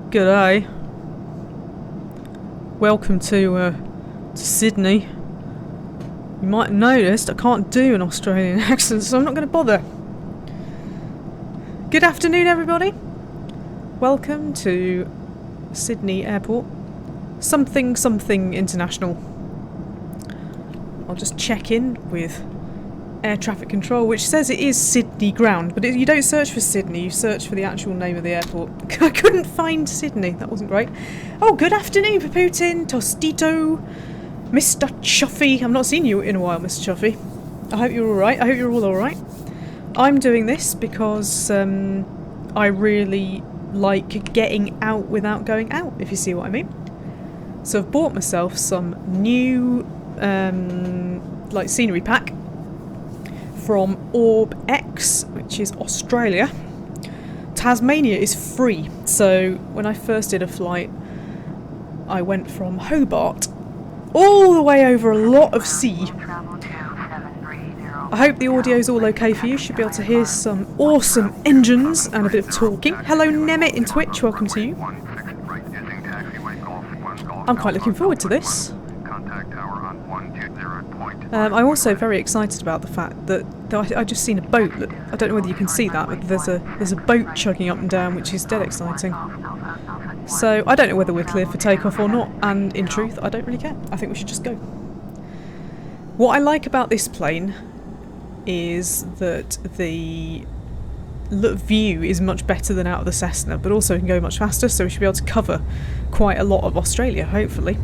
G'day. Welcome to Sydney. You might have noticed I can't do an Australian accent, so I'm not going to bother. Good afternoon, everybody. Welcome to Sydney Airport. Something international. I'll just check in with air traffic control, which says it is Sydney ground, but you don't search for Sydney, you search for the actual name of the airport. I couldn't find Sydney, that wasn't great. Oh, good afternoon, Paputin, Tostito, Mr. Chuffy. I've not seen you in a while, Mr. Chuffy. I hope you're alright, I hope you're all alright. I'm doing this because I really like getting out without going out, if you see what I mean. So I've bought myself some new like scenery pack from Orb X, which is Australia. Tasmania is free, so when I first did a flight, I went from Hobart all the way over a lot of sea. I hope the audio's all okay for you. Should be able to hear some awesome engines and a bit of talking. Hello Nemit in Twitch, welcome to you. I'm quite looking forward to this. I'm also very excited about the fact that I just seen a boat. I don't know whether you can see that, but there's a boat chugging up and down, which is dead exciting. So I don't know whether we're clear for takeoff or not, and in truth, I don't really care. I think we should just go. What I like about this plane is that the view is much better than out of the Cessna, but also it can go much faster, so we should be able to cover quite a lot of Australia, hopefully.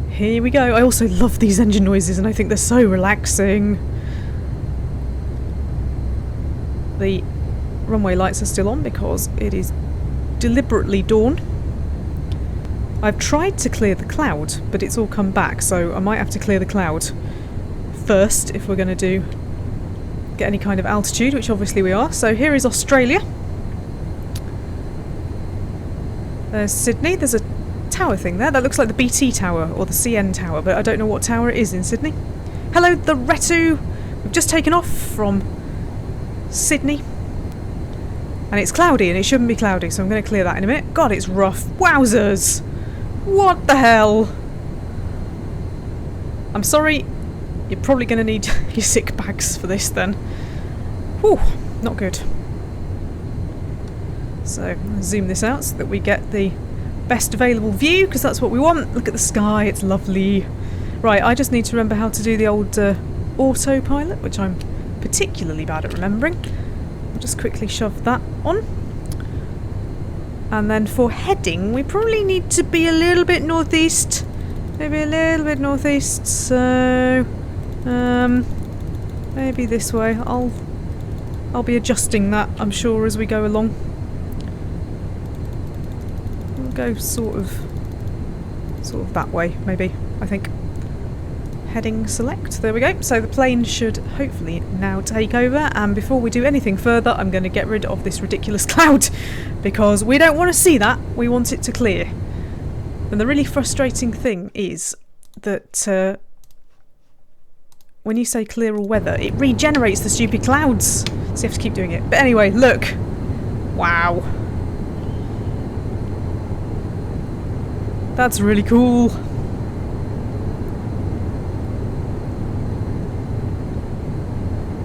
Here we go. I also love these engine noises and I think they're so relaxing. The runway lights are still on because it is deliberately dawn. I've tried to clear the cloud, but it's all come back, so I might have to clear the cloud first if we're going to get any kind of altitude, which obviously we are. So here is Australia. There's Sydney. There's a tower thing there. That looks like the BT tower or the CN tower, but I don't know what tower it is in Sydney. Hello, the Retu. We've just taken off from Sydney. And it's cloudy, and it shouldn't be cloudy, so I'm going to clear that in a minute. God, it's rough. Wowzers! What the hell? I'm sorry. You're probably going to need your sick bags for this then. Whew, not good. So, zoom this out so that we get the best available view, because that's what we want. Look at the sky, it's lovely. Right, I just need to remember how to do the old autopilot, which I'm particularly bad at remembering. I'll just quickly shove that on. And then for heading, we probably need to be a little bit northeast. Maybe a little bit northeast, so maybe this way. I'll be adjusting that, I'm sure, as we go along. Go sort of that way, maybe, I think. Heading select, there we go. So the plane should hopefully now take over, and before we do anything further, I'm going to get rid of this ridiculous cloud, because we don't want to see that, we want it to clear. And the really frustrating thing is that when you say clear all weather, it regenerates the stupid clouds, so you have to keep doing it. But anyway, look! Wow. That's really cool.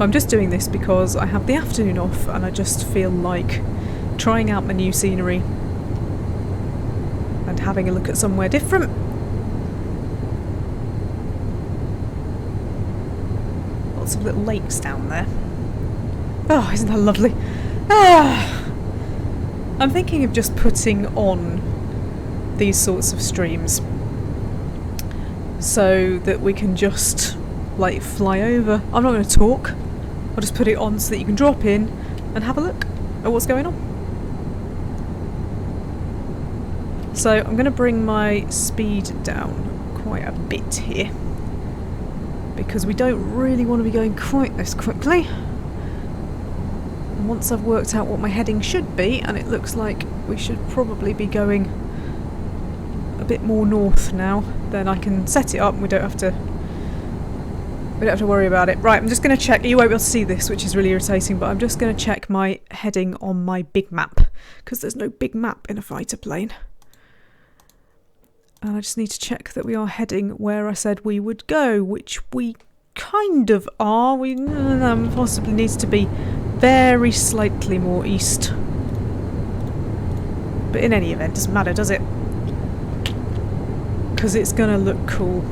I'm just doing this because I have the afternoon off and I just feel like trying out my new scenery and having a look at somewhere different. Lots of little lakes down there. Oh, isn't that lovely? Ah! I'm thinking of just putting on these sorts of streams so that we can just like fly over. I'm not going to talk, I'll just put it on so that you can drop in and have a look at what's going on. So I'm going to bring my speed down quite a bit here because we don't really want to be going quite this quickly. And once I've worked out what my heading should be, and it looks like we should probably be going a bit more north now, then I can set it up and we don't have to worry about it. Right, I'm just going to check. You won't be able to see this, which is really irritating, but I'm just going to check my heading on my big map because there's no big map in a fighter plane. And I just need to check that we are heading where I said we would go, which we kind of are. We possibly needs to be very slightly more east. But in any event, doesn't matter, does it? Because it's going to look cool.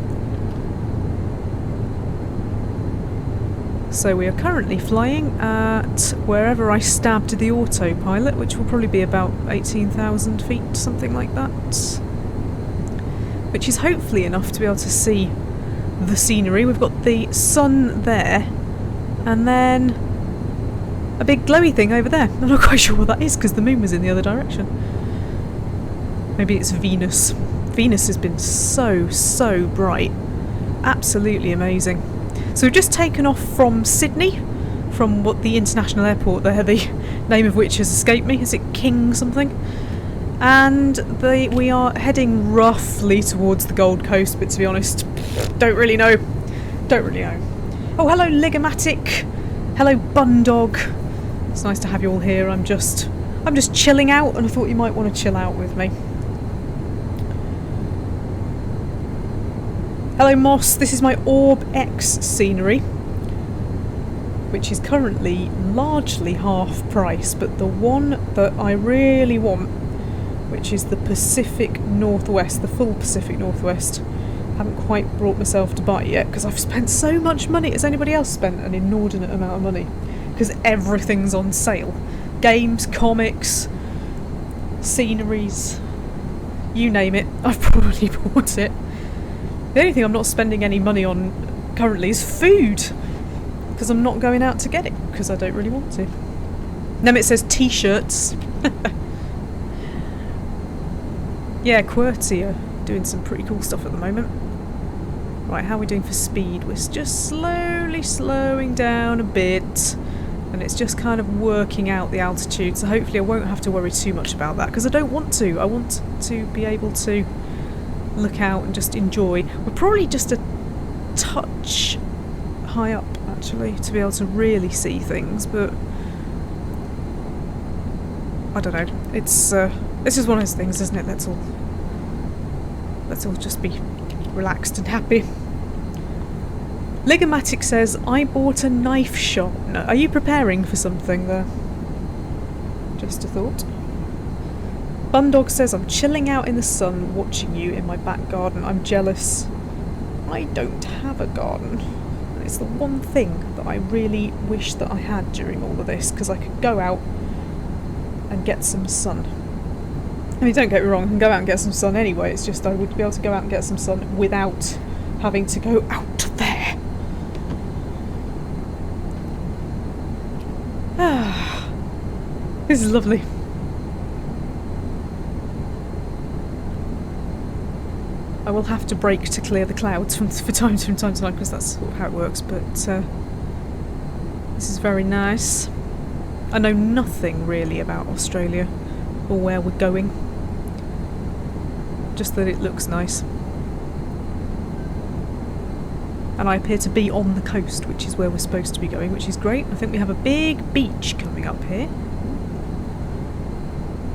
So we are currently flying at wherever I stabbed the autopilot, which will probably be about 18,000 feet, something like that. Which is hopefully enough to be able to see the scenery. We've got the sun there, and then a big glowy thing over there. I'm not quite sure what that is because the moon was in the other direction. Maybe it's Venus. Venus has been so bright. Absolutely amazing. So we've just taken off from Sydney, from what the international airport there, the name of which has escaped me. Is it King something? And we are heading roughly towards the Gold Coast, but to be honest, don't really know. Oh, hello Ligomatic. Hello Bundog. It's nice to have you all here. I'm just chilling out, and I thought you might want to chill out with me. Hello Moss, this is my Orb X scenery, which is currently largely half price, but the one that I really want, which is the Pacific Northwest, the full Pacific Northwest. Haven't quite brought myself to buy it yet because I've spent so much money. Has anybody else spent an inordinate amount of money? Because everything's on sale. Games, comics, sceneries, you name it, I've probably bought it. The only thing I'm not spending any money on currently is food, because I'm not going out to get it, because I don't really want to. Then it says t-shirts. Yeah, QWERTY are doing some pretty cool stuff at the moment. Right, how are we doing for speed? We're just slowly slowing down a bit, and it's just kind of working out the altitude, so hopefully I won't have to worry too much about that, because I don't want to. I want to be able to look out and just enjoy. We're probably just a touch high up, actually, to be able to really see things, but I don't know. It's just one of those things, isn't it? Let's all just be relaxed and happy. Ligomatic says, I bought a knife shop. No, are you preparing for something there? Just a thought. Bundog says, I'm chilling out in the sun watching you in my back garden. I'm jealous. I don't have a garden. And it's the one thing that I really wish that I had during all of this, because I could go out and get some sun. I mean, don't get me wrong, I can go out and get some sun anyway, it's just I would be able to go out and get some sun without having to go out there. Ah, this is lovely. I will have to brake to clear the clouds from time to time because that's sort of how it works, but this is very nice. I know nothing really about Australia or where we're going, just that it looks nice. And I appear to be on the coast, which is where we're supposed to be going, which is great. I think we have a big beach coming up here.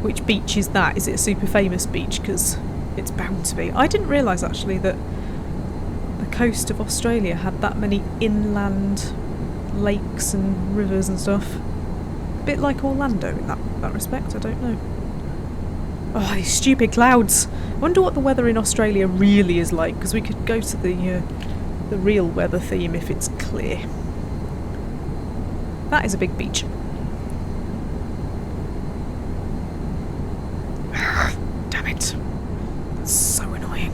Which beach is that? Is it a super famous beach? Because it's bound to be. I didn't realise actually that the coast of Australia had that many inland lakes and rivers and stuff. A bit like Orlando in that respect, I don't know. Oh, these stupid clouds. I wonder what the weather in Australia really is like, because we could go to the real weather theme if it's clear. That is a big beach. Damn it. That's so annoying.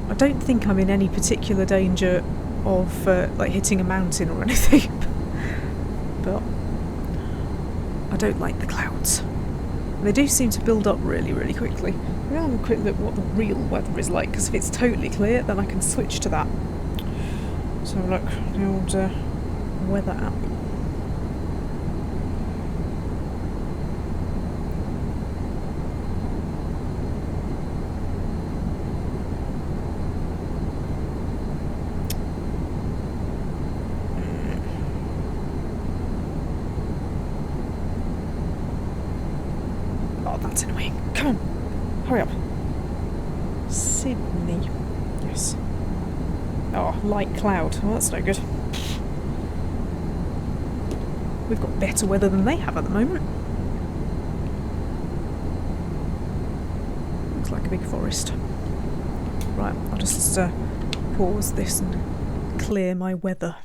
I don't think I'm in any particular danger of like hitting a mountain or anything. But I don't like the clouds. They do seem to build up really, really quickly. I'm going to have a quick look what the real weather is like, because if it's totally clear, then I can switch to that. So look, the old weather app. Sydney. Yes. Oh, light cloud. Oh, that's no good. We've got better weather than they have at the moment. Looks like a big forest. Right, I'll just pause this and clear my weather.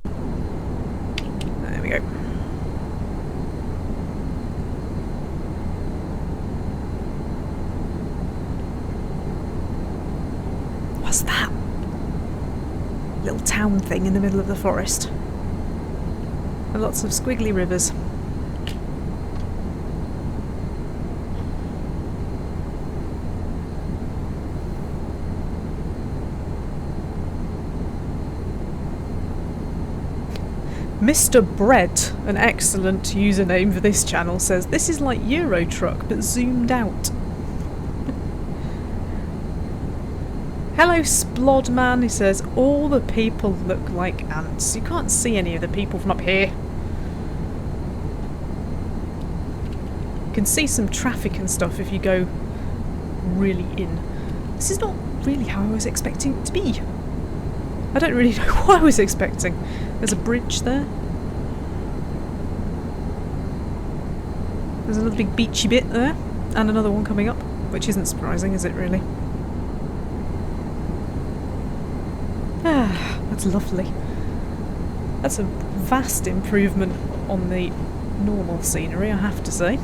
There we go. What's that? Little town thing in the middle of the forest. And lots of squiggly rivers. Mr. Bread, an excellent username for this channel, says this is like Euro Truck but zoomed out. Hello Splodman, he says all the people look like ants. You can't see any of the people from up here. You can see some traffic and stuff if you go really in. This is not really how I was expecting it to be. I don't really know what I was expecting. There's a bridge there. There's another big beachy bit there. And another one coming up. Which isn't surprising, is it really? Ah, that's lovely. That's a vast improvement on the normal scenery, I have to say.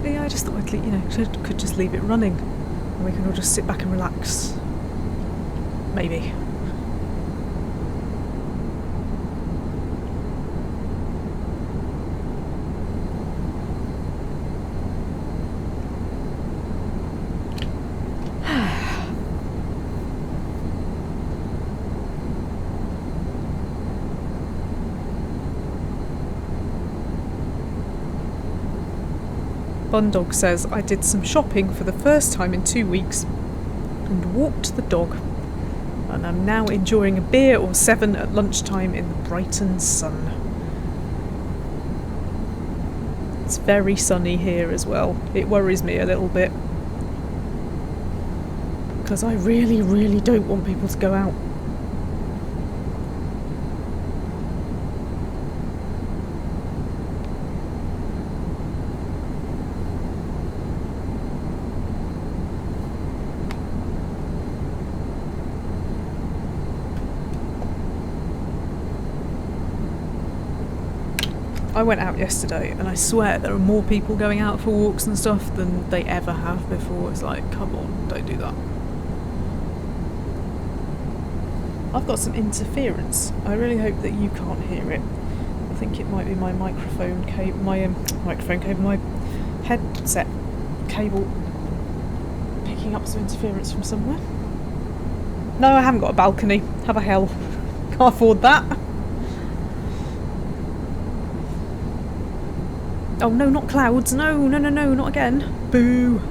Yeah, I just thought I'd, could just leave it running, and we can all just sit back and relax. Maybe. Bundog says, I did some shopping for the first time in 2 weeks and walked the dog. And I'm now enjoying a beer or 7 at lunchtime in the Brighton sun. It's very sunny here as well. It worries me a little bit. Because I really, really don't want people to go out. I went out yesterday and I swear there are more people going out for walks and stuff than they ever have before. It's like, come on, don't do that. I've got some interference. I really hope that you can't hear it. I think it might be my microphone cable, my headset cable picking up some interference from somewhere. No, I haven't got a balcony. Have a hell. Can't afford that. Oh no, not clouds. No, no, no, no, not again. Boo.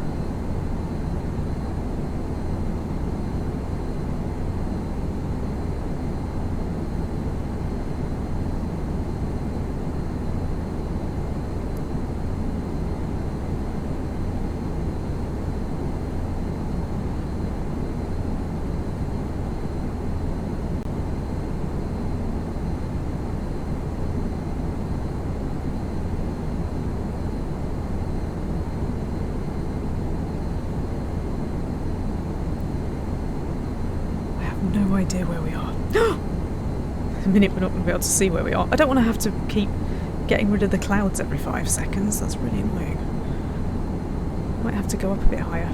No idea where we are. A minute we're not going to be able to see where we are. I don't want to have to keep getting rid of the clouds every 5 seconds. That's really annoying. Might have to go up a bit higher.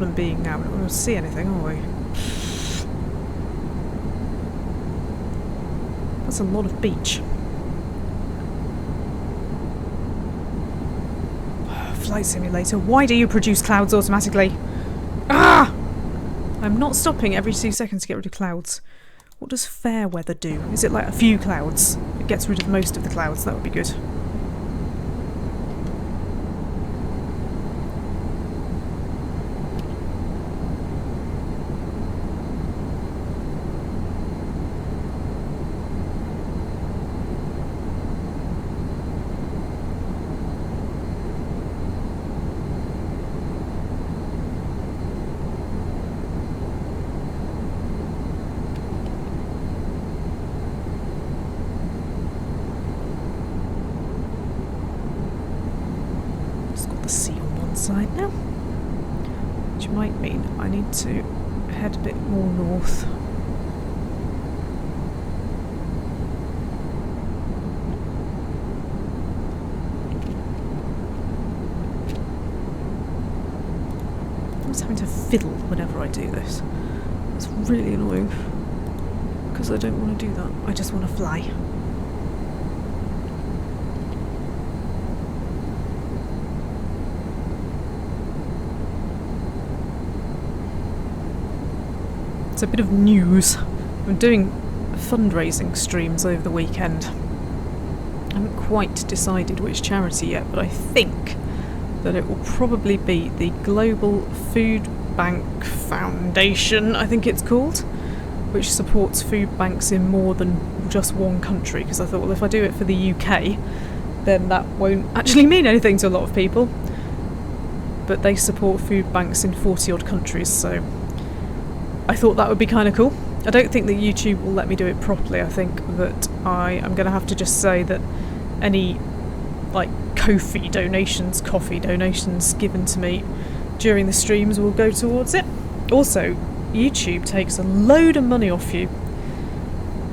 problem being now, we don't see anything, are we? That's a lot of beach. Flight simulator, why do you produce clouds automatically? Ah! I'm not stopping every 2 seconds to get rid of clouds. What does fair weather do? Is it like a few clouds? It gets rid of most of the clouds, that would be good. Side now, which might mean I need to head a bit more north. I'm just having to fiddle whenever I do this. It's really annoying because I don't want to do that. I just want to fly. A bit of news. I'm doing fundraising streams over the weekend. I haven't quite decided which charity yet, but I think that it will probably be the Global Food Bank Foundation, I think it's called, which supports food banks in more than just one country, because I thought, well, if I do it for the UK, then that won't actually mean anything to a lot of people. But they support food banks in 40 odd countries, so I thought that would be kind of cool. I don't think that YouTube will let me do it properly. I think that I am going to have to just say that any like Ko-fi donations, coffee donations given to me during the streams will go towards it. Also, YouTube takes a load of money off you.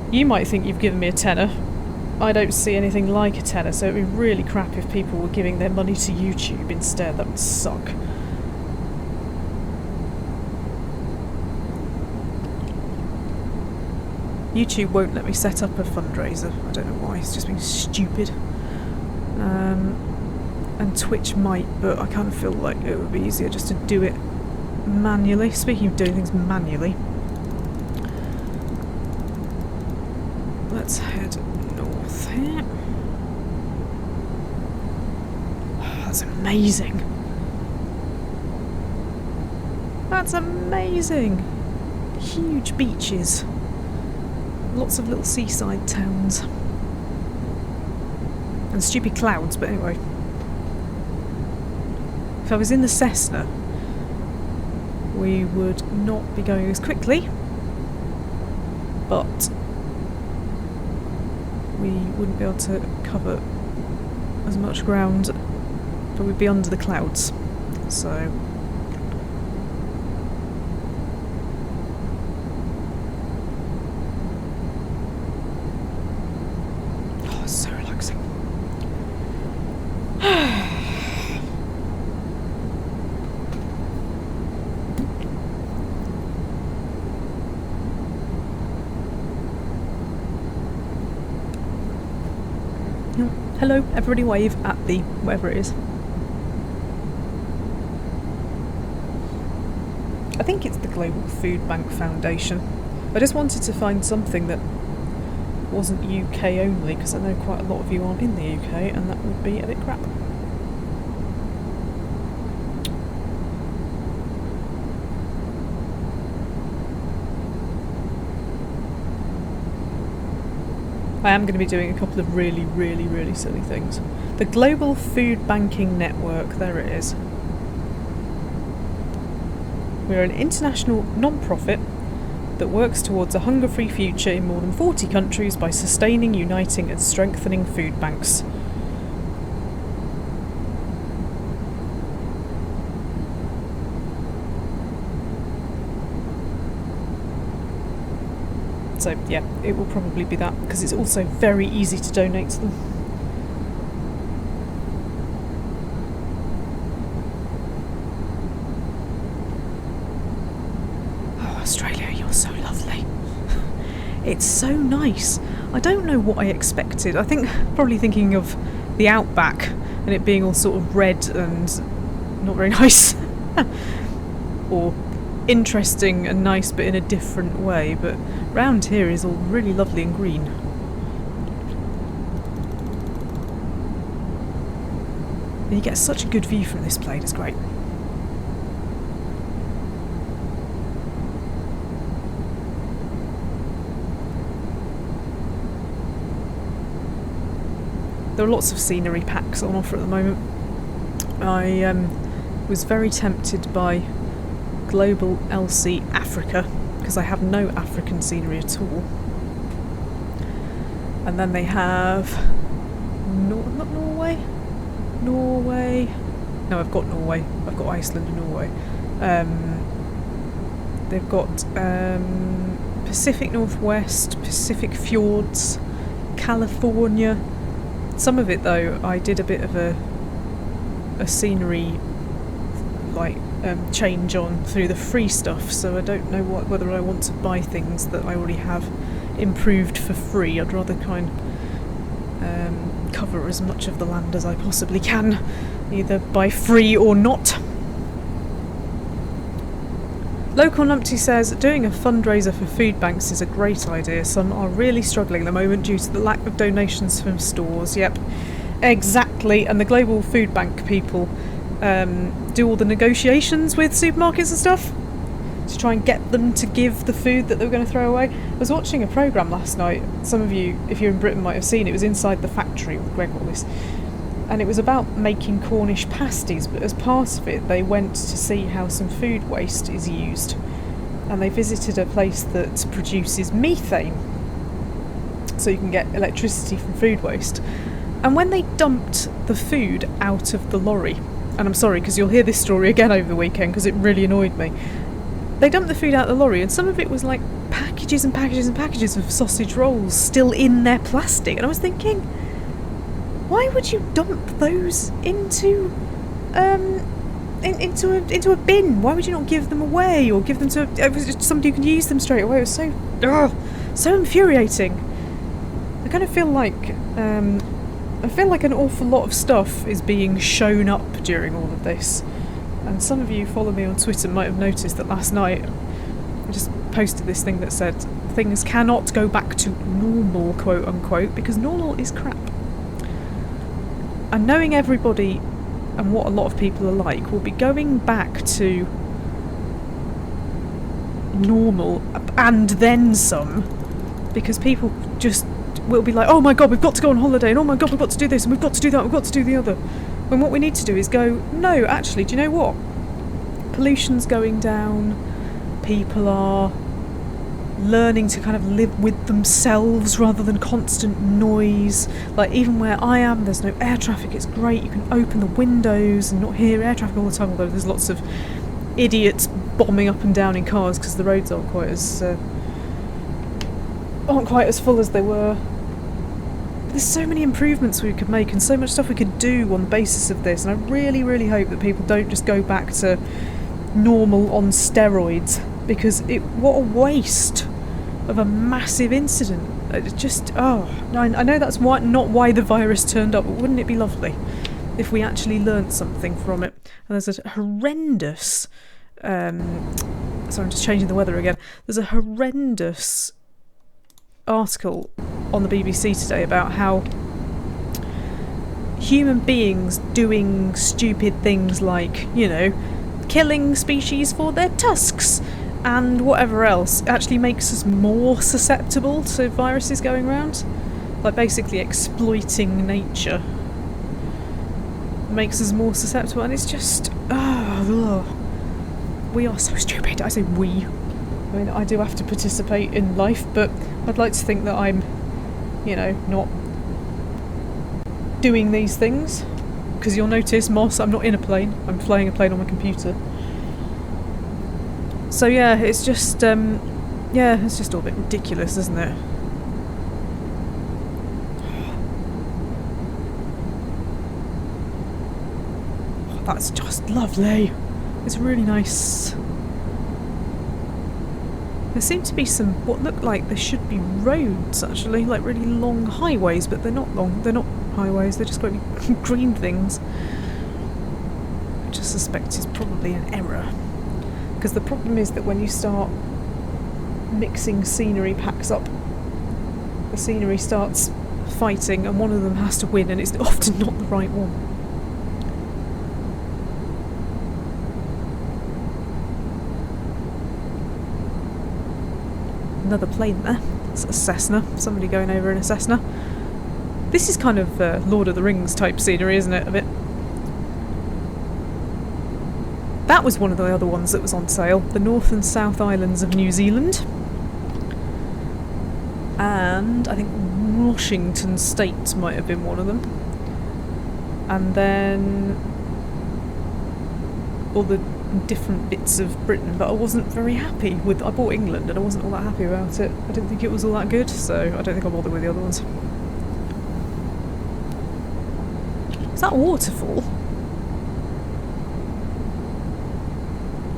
You might think you've given me a tenner. I don't see anything like a tenner, so it'd be really crap if people were giving their money to YouTube instead. That would suck. YouTube won't let me set up a fundraiser. I don't know why, it's just being stupid. And Twitch might, but I kind of feel like it would be easier just to do it manually. Speaking of doing things manually, let's head north here. Oh, that's amazing. That's amazing. Huge beaches. Lots of little seaside towns. And stupid clouds, but anyway. If I was in the Cessna, we would not be going as quickly, but we wouldn't be able to cover as much ground, but we'd be under the clouds, so... Hello, everybody wave at the whatever it is. I think it's the Global Food Bank Foundation. I just wanted to find something that wasn't UK only, because I know quite a lot of you aren't in the UK, and that would be a bit crap. I am going to be doing a couple of really, really, really silly things. The Global Food Banking Network, there it is. We're an international non-profit that works towards a hunger-free future in more than 40 countries by sustaining, uniting and strengthening food banks. So yeah, it will probably be that, because it's also very easy to donate to them. It's so nice. I don't know what I expected. I think probably thinking of the outback and it being all sort of red and not very nice. Or interesting and nice but in a different way, but round here is all really lovely and green. And you get such a good view from this plane, it's great. There are lots of scenery packs on offer at the moment. I was very tempted by Global LC Africa because I have no African scenery at all. And then they have not Norway. No, I've got Norway. I've got Iceland and Norway. They've got Pacific Northwest, Pacific Fjords, California. Some of it though, I did a bit of a scenery like change on through the free stuff, so I don't know whether I want to buy things that I already have improved for free. I'd rather cover as much of the land as I possibly can, either by free or not. Local Numpty says, doing a fundraiser for food banks is a great idea. Some are really struggling at the moment due to the lack of donations from stores. Yep, exactly. And the Global Food Bank people do all the negotiations with supermarkets and stuff to try and get them to give the food that they were going to throw away. I was watching a programme last night. Some of you, if you're in Britain, might have seen it. It was Inside the Factory with Greg Wallace. And it was about making Cornish pasties, but as part of it they went to see how some food waste is used. And they visited a place that produces methane, so you can get electricity from food waste. And when they dumped the food out of the lorry, and I'm sorry because you'll hear this story again over the weekend because it really annoyed me, they dumped the food out of the lorry and some of it was like packages and packages and packages of sausage rolls still in their plastic. And I was thinking, why would you dump those into a bin? Why would you not give them away or give them to somebody who can use them straight away? It was so infuriating. I kind of feel like an awful lot of stuff is being shown up during all of this. And some of you who follow me on Twitter might have noticed that last night I just posted this thing that said things cannot go back to normal, quote unquote, because normal is crap. And knowing everybody and what a lot of people are like, will be going back to normal and then some, because people just will be like, oh my god, we've got to go on holiday, and oh my god, we've got to do this, and we've got to do that, we've got to do the other. When what we need to do is go, no, actually, do you know what? Pollution's going down, people are learning to kind of live with themselves rather than constant noise. Like even where I am, there's no air traffic, it's great, you can open the windows and not hear air traffic all the time, although there's lots of idiots bombing up and down in cars because the roads aren't quite as full as they were. There's so many improvements we could make and so much stuff we could do on the basis of this, and I really, really hope that people don't just go back to normal on steroids, because what a waste of a massive incident. It just, I know that's not why the virus turned up, but wouldn't it be lovely if we actually learnt something from it? And there's a horrendous, sorry, I'm just changing the weather again. There's a horrendous article on the BBC today about how human beings doing stupid things like, killing species for their tusks and whatever else actually makes us more susceptible to viruses going around. Like basically exploiting nature makes us more susceptible, and it's just, we are so stupid. I say we. I mean, I do have to participate in life, but I'd like to think that I'm, not doing these things. Because you'll notice, Moss, I'm not in a plane. I'm flying a plane on my computer. So yeah, it's just, it's just all a bit ridiculous, isn't it? Oh, that's just lovely. It's really nice. There seem to be some, what look like there should be roads actually, like really long highways, but they're not long, they're not highways, they're just great big green things. Which I suspect is probably an error. Because the problem is that when you start mixing scenery packs up, the scenery starts fighting and one of them has to win, and it's often not the right one. Another plane there. It's a Cessna. Somebody going over in a Cessna. This is kind of Lord of the Rings type scenery, isn't it? A bit. That was one of the other ones that was on sale. The North and South Islands of New Zealand. And I think Washington State might have been one of them. And then all the different bits of Britain, but I wasn't very happy with. I bought England and I wasn't all that happy about it. I didn't think it was all that good, so I don't think I'll bother with the other ones. Is that a waterfall?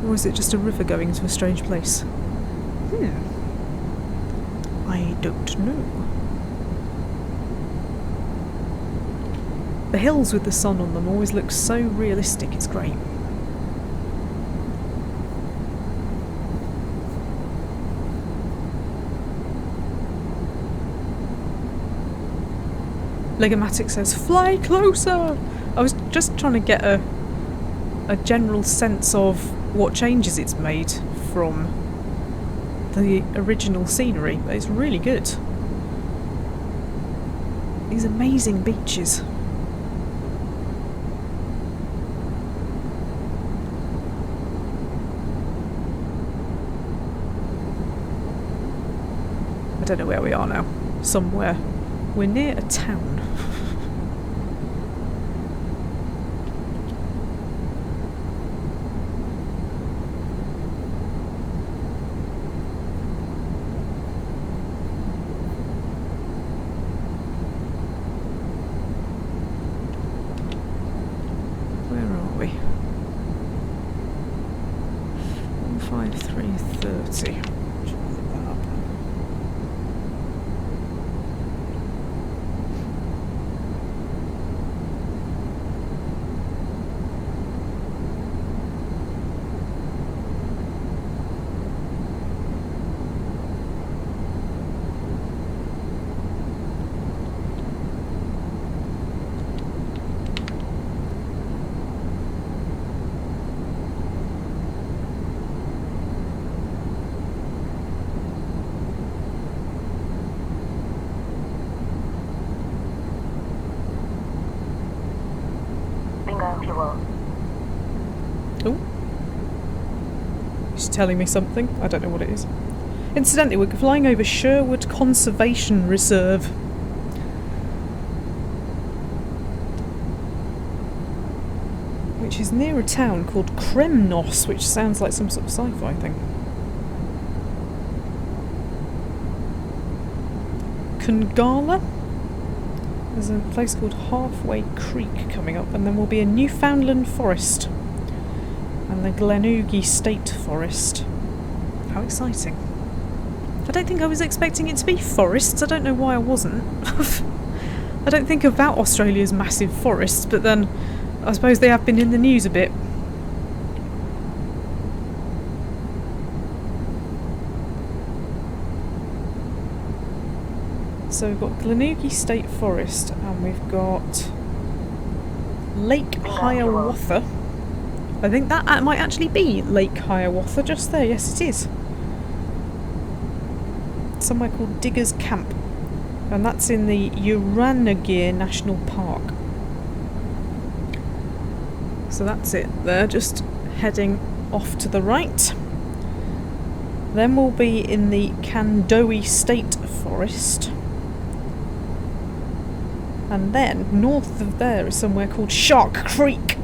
Or is it just a river going to a strange place? I don't know. The hills with the sun on them always look so realistic, it's great. Legomatic says, fly closer! I was just trying to get a general sense of what changes it's made from the original scenery, but it's really good. These amazing beaches. I don't know where we are now. Somewhere. We're near a town. Where are we? 15330. Oh. She's telling me something. I don't know what it is. Incidentally, we're flying over Sherwood Conservation Reserve. Which is near a town called Kremnos, which sounds like some sort of sci-fi thing. Kungala? There's a place called Halfway Creek coming up, and then will be a Newfoundland Forest and the Glenougie State Forest. How exciting. I don't think I was expecting it to be forests. I don't know why I wasn't. I don't think about Australia's massive forests, but then I suppose they have been in the news a bit. So we've got Glenougie State Forest, and we've got Lake Hiawatha. I think that might actually be Lake Hiawatha just there. Yes, it is. Somewhere called Diggers Camp, and that's in the Uranagear National Park. So that's it there, just heading off to the right. Then we'll be in the Kandoe State Forest. And then, north of there is somewhere called Shark Creek.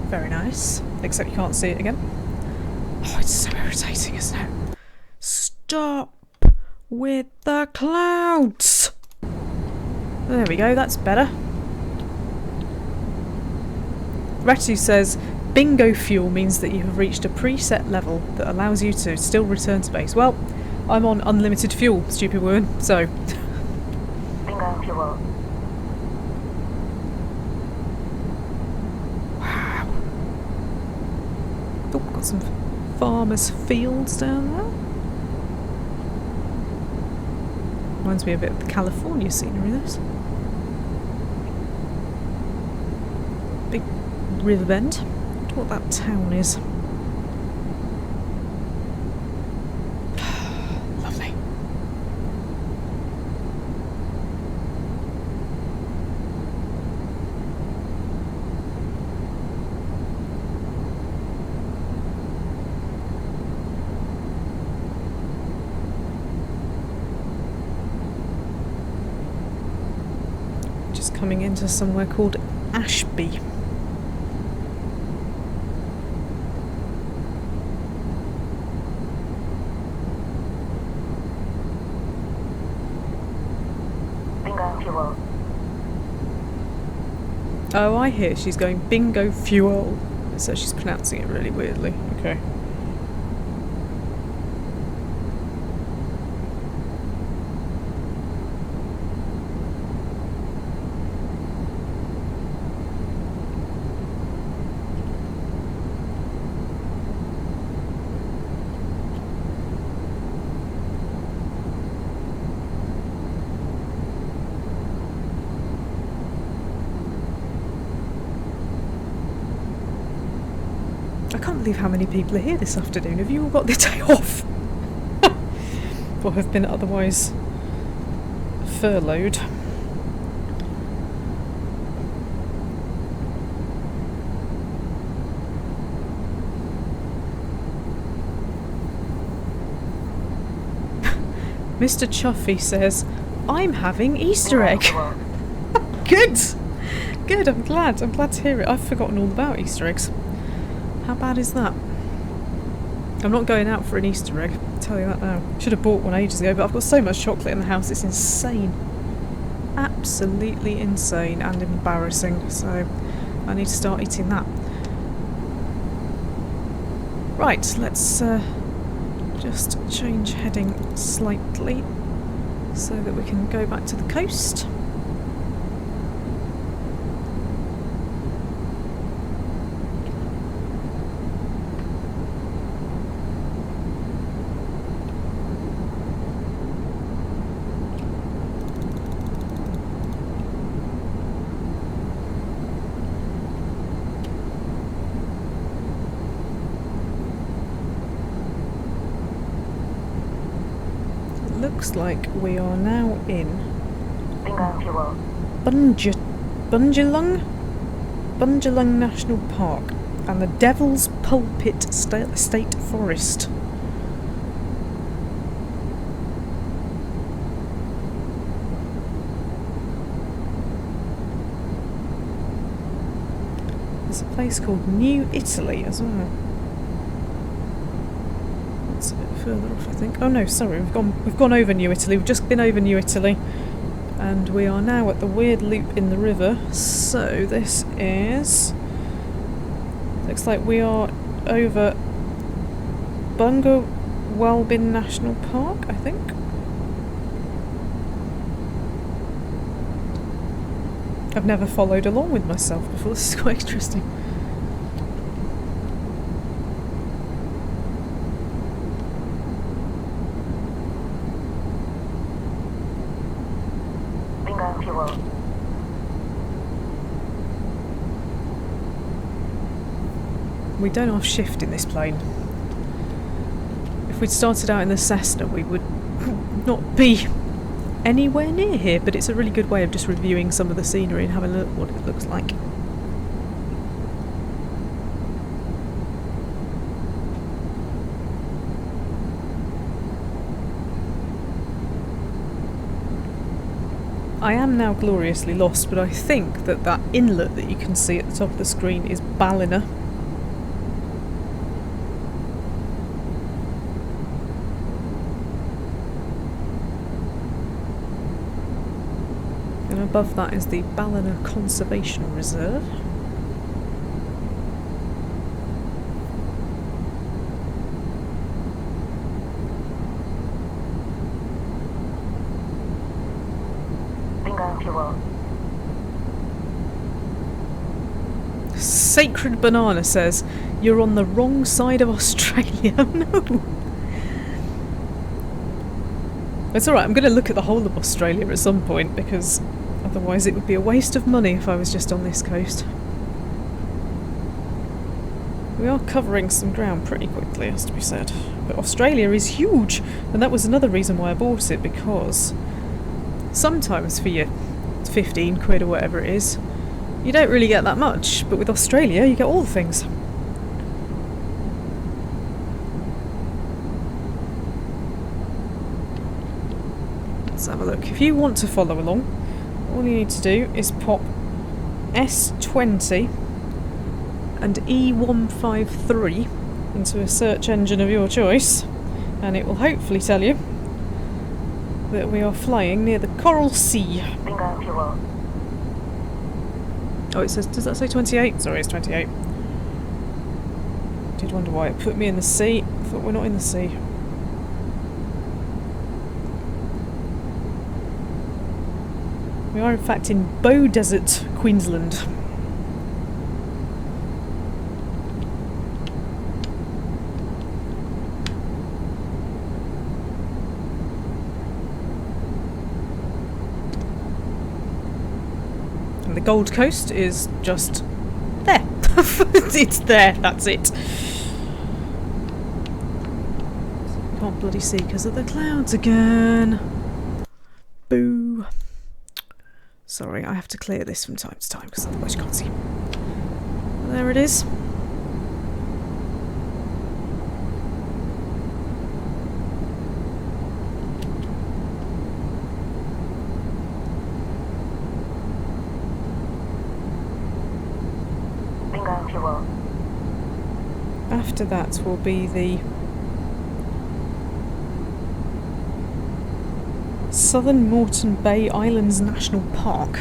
Very nice. Except you can't see it again. Oh, it's so irritating, isn't it? Stop with the clouds! There we go, that's better. Retu says, bingo fuel means that you have reached a preset level that allows you to still return to base. Well, I'm on unlimited fuel, stupid woman, so... Bingo fuel. Wow. Oh, got some farmers' fields down there. Reminds me a bit of the California scenery, this. Big river bend. I wonder what that town is. Lovely. Just coming into somewhere called Ashby. Fuel. Oh, I hear she's going bingo fuel. So she's pronouncing it really weirdly. Okay. I can't believe how many people are here this afternoon. Have you all got the day off? Or have been otherwise furloughed? Mr. Chuffy says, I'm having Easter egg. Good! Good, I'm glad to hear it. I've forgotten all about Easter eggs. How bad is that? I'm not going out for an Easter egg, I'll tell you that now. Should have bought one ages ago, but I've got so much chocolate in the house, it's insane. Absolutely insane and embarrassing, so I need to start eating that. Right, let's just change heading slightly so that we can go back to the coast. Looks like we are now in Bundjalung National Park and the Devil's Pulpit State Forest. There's a place called New Italy as well. That's a bit further off, I think. Oh no, sorry, we've gone over New Italy. We've just been over New Italy, and we are now at the weird loop in the river. So this is, looks like we are over Bungo Walbin National Park, I think. I've never followed along with myself before. This is quite interesting. We don't have shift in this plane. If we'd started out in the Cessna, we would not be anywhere near here, but it's a really good way of just reviewing some of the scenery and having a look at what it looks like. I am now gloriously lost, but I think that that inlet that you can see at the top of the screen is Ballina. And above that is the Ballina Conservation Reserve. fuel. Sacred Banana says, you're on the wrong side of Australia. No. It's alright, I'm going to look at the whole of Australia at some point, because otherwise it would be a waste of money if I was just on this coast. We are covering some ground pretty quickly, has to be said. But Australia is huge, and that was another reason why I bought it, because sometimes for your 15 quid or whatever it is, you don't really get that much, but with Australia you get all the things. Let's have a look. If you want to follow along, all you need to do is pop S20 and E153 into a search engine of your choice, and it will hopefully tell you that we are flying near the Coral Sea. Bingo fuel. Oh, it says, does that say 28? Sorry, it's 28. Did wonder why it put me in the sea. Thought we're not in the sea. We are in fact in Bow Desert, Queensland. And the Gold Coast is just there. It's there, that's it. Can't bloody see because of the clouds again. Boo. Sorry, I have to clear this from time to time because otherwise you can't see. There it is. Bingo fuel. After that will be the Southern Moreton Bay Islands National Park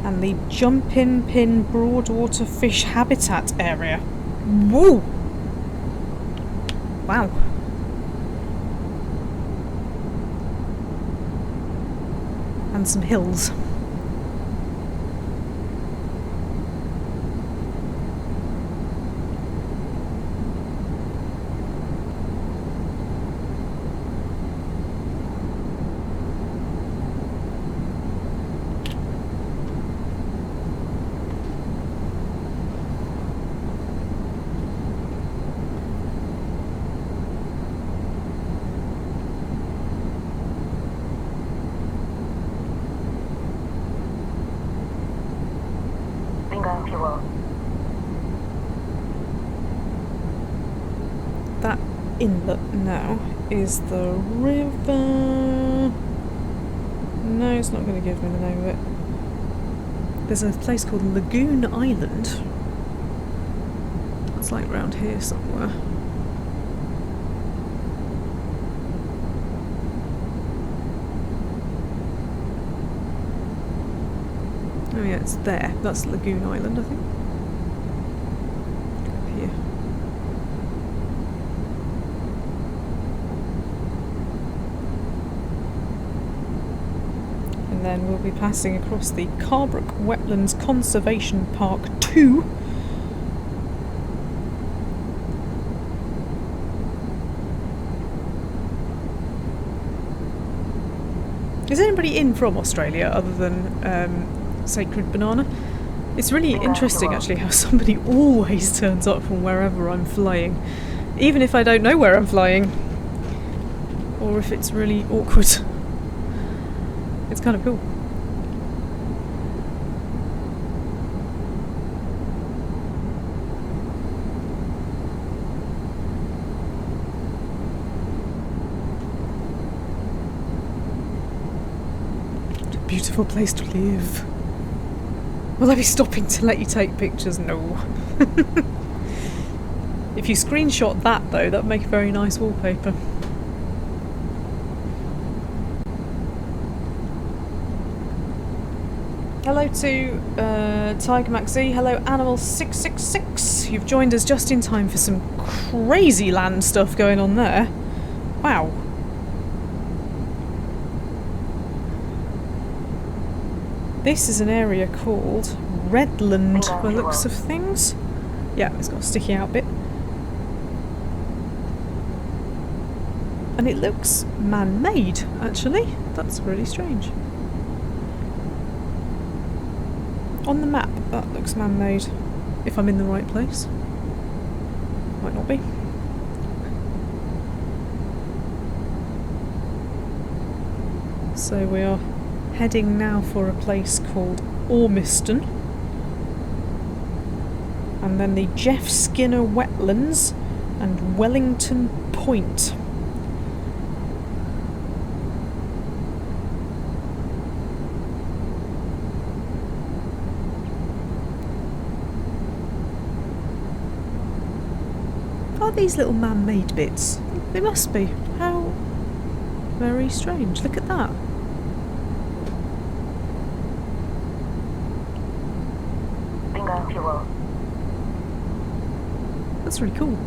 and the Jumpin' Pin Broadwater Fish Habitat Area. Whoa! Wow. And some hills. Bingo fuel. That inlet now is the river. No, it's not going to give me the name of it. There's a place called Lagoon Island. It's like round here somewhere. Oh yeah, it's there. That's Lagoon Island, I think. Here. And then we'll be passing across the Carbrook Wetlands Conservation Park 2. Is anybody in from Australia other than Sacred Banana? It's really interesting actually how somebody always turns up from wherever I'm flying, even if I don't know where I'm flying, or if it's really awkward. It's kind of cool. What a beautiful place to live. Will I be stopping to let you take pictures? No. If you screenshot that though, that would make a very nice wallpaper. Hello to Tiger Maxi. Hello Animal666. You've joined us just in time for some crazy land stuff going on there. Wow. This is an area called Redland, Bingo, by the fuel. looks of things. Yeah, it's got a sticky out bit. And it looks man-made, actually. That's really strange. On the map, that looks man-made. If I'm in the right place. Might not be. So we are heading now for a place called Ormiston. And then the Jeff Skinner Wetlands and Wellington Point. Are these little man-made bits? They must be. How very strange. Look at that. Bingo fuel. That's really cool.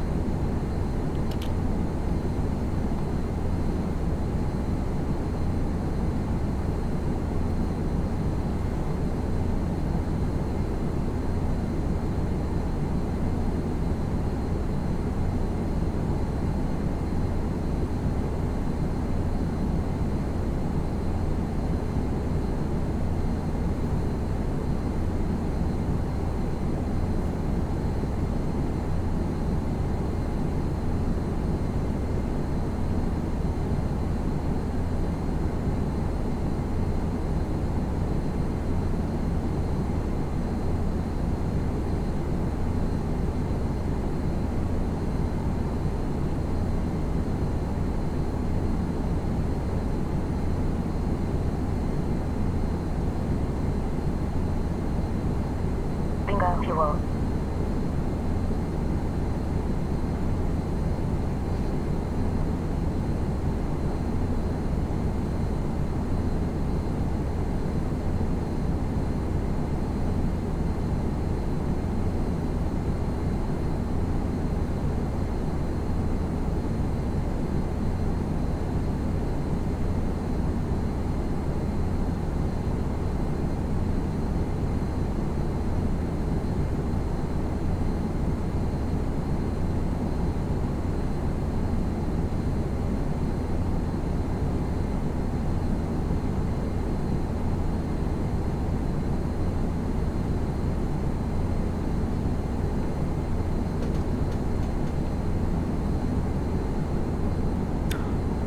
Bingo fuel.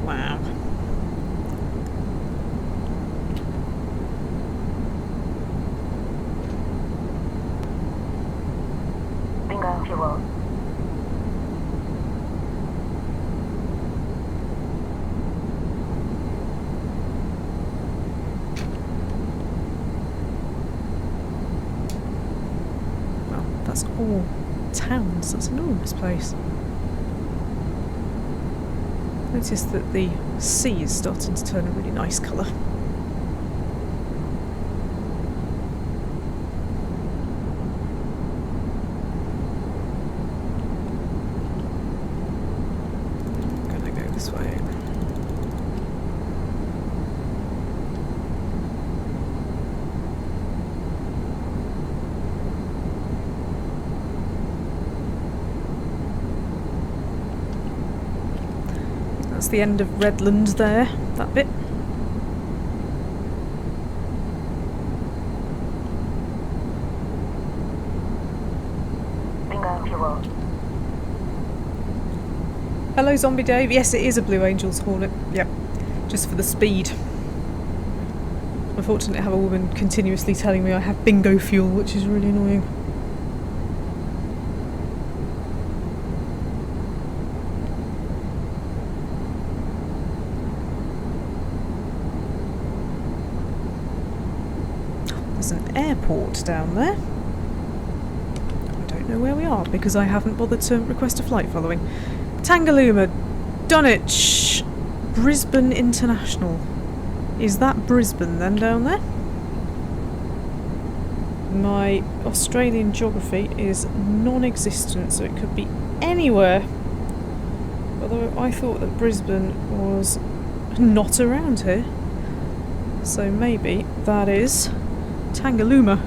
Wow. Bingo fuel. Well, that's all towns. That's an enormous place. Notice that the sea is starting to turn a really nice colour. Gonna go this way. That's the end of Redland there, that bit. Bingo fuel. Hello, Zombie Dave. Yes, it is a Blue Angels Hornet. Yep, just for the speed. Unfortunately, I have a woman continuously telling me I have bingo fuel, which is really annoying. There's an airport down there. I don't know where we are because I haven't bothered to request a flight following. Tangalooma, Dunwich, Brisbane International. Is that Brisbane then down there? My Australian geography is non-existent, so it could be anywhere. Although I thought that Brisbane was not around here. So maybe that is Tangalooma.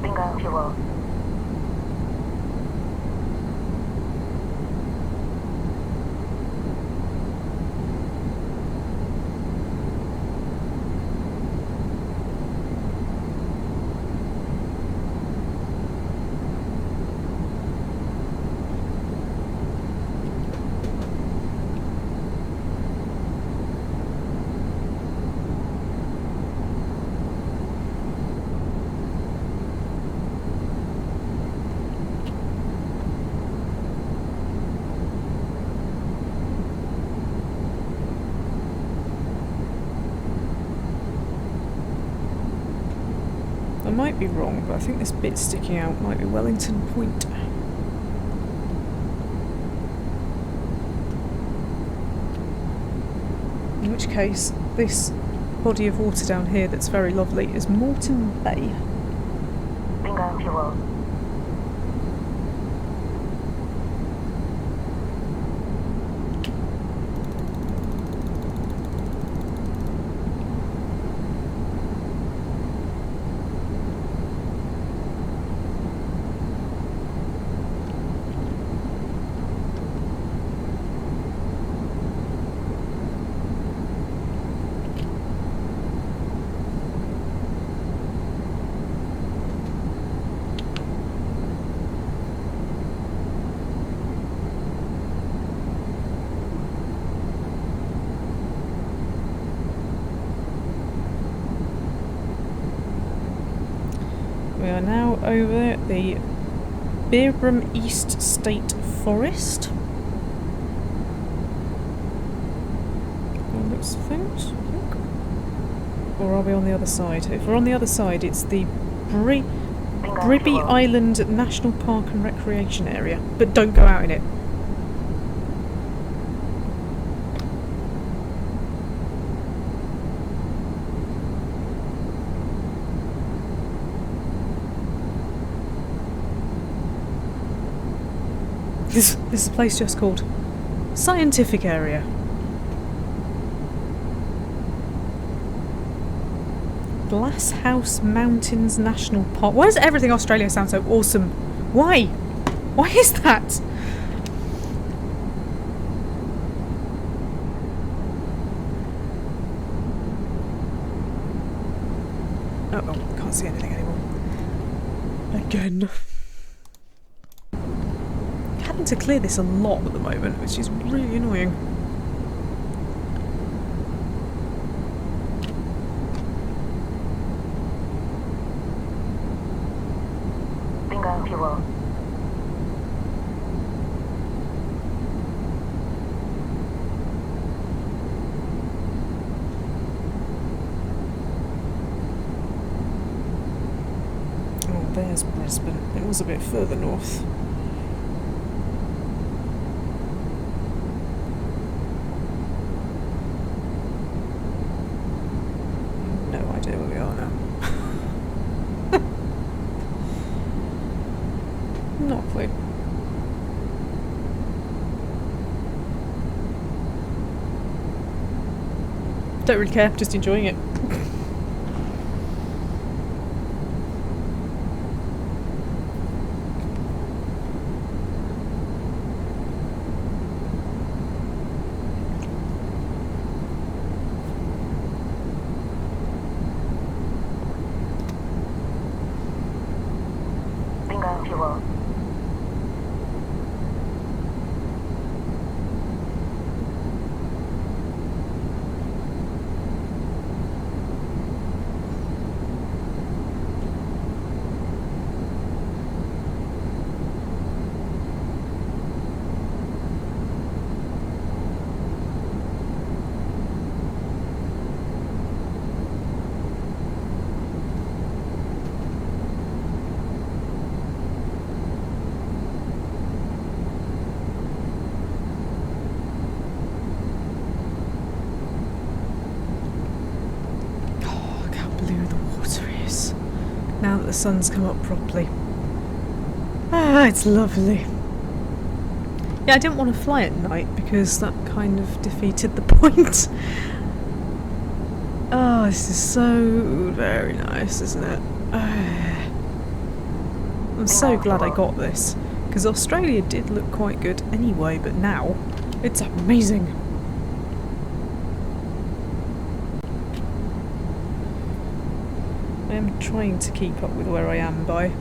Bingo fuel. I might be wrong, but I think this bit sticking out might be Wellington Point. In which case, this body of water down here that's very lovely is Moreton Bay. Bingo fuel. We are now over the Beerbraham East State Forest. By the looks of things, I think. Or are we on the other side? If we're on the other side, it's the Bribby Island National Park and Recreation Area. But don't go out in it. This is a place just called Scientific Area. Glasshouse Mountains National Park. Why does everything Australia sound so awesome? Why? Why is that? Oh, can't see anything anymore. Again. Having to clear this a lot at the moment, which is really annoying. Bingo fuel. Oh, there's Brisbane. It was a bit further north. Not a clue. Don't really care, just enjoying it. Bingo fuel. Now that the sun's come up properly. Ah, it's lovely. Yeah, I didn't want to fly at night because that kind of defeated the point. Oh, this is so very nice, isn't it? I'm so glad I got this, because Australia did look quite good anyway, but now it's amazing. I am trying to keep up with where I am by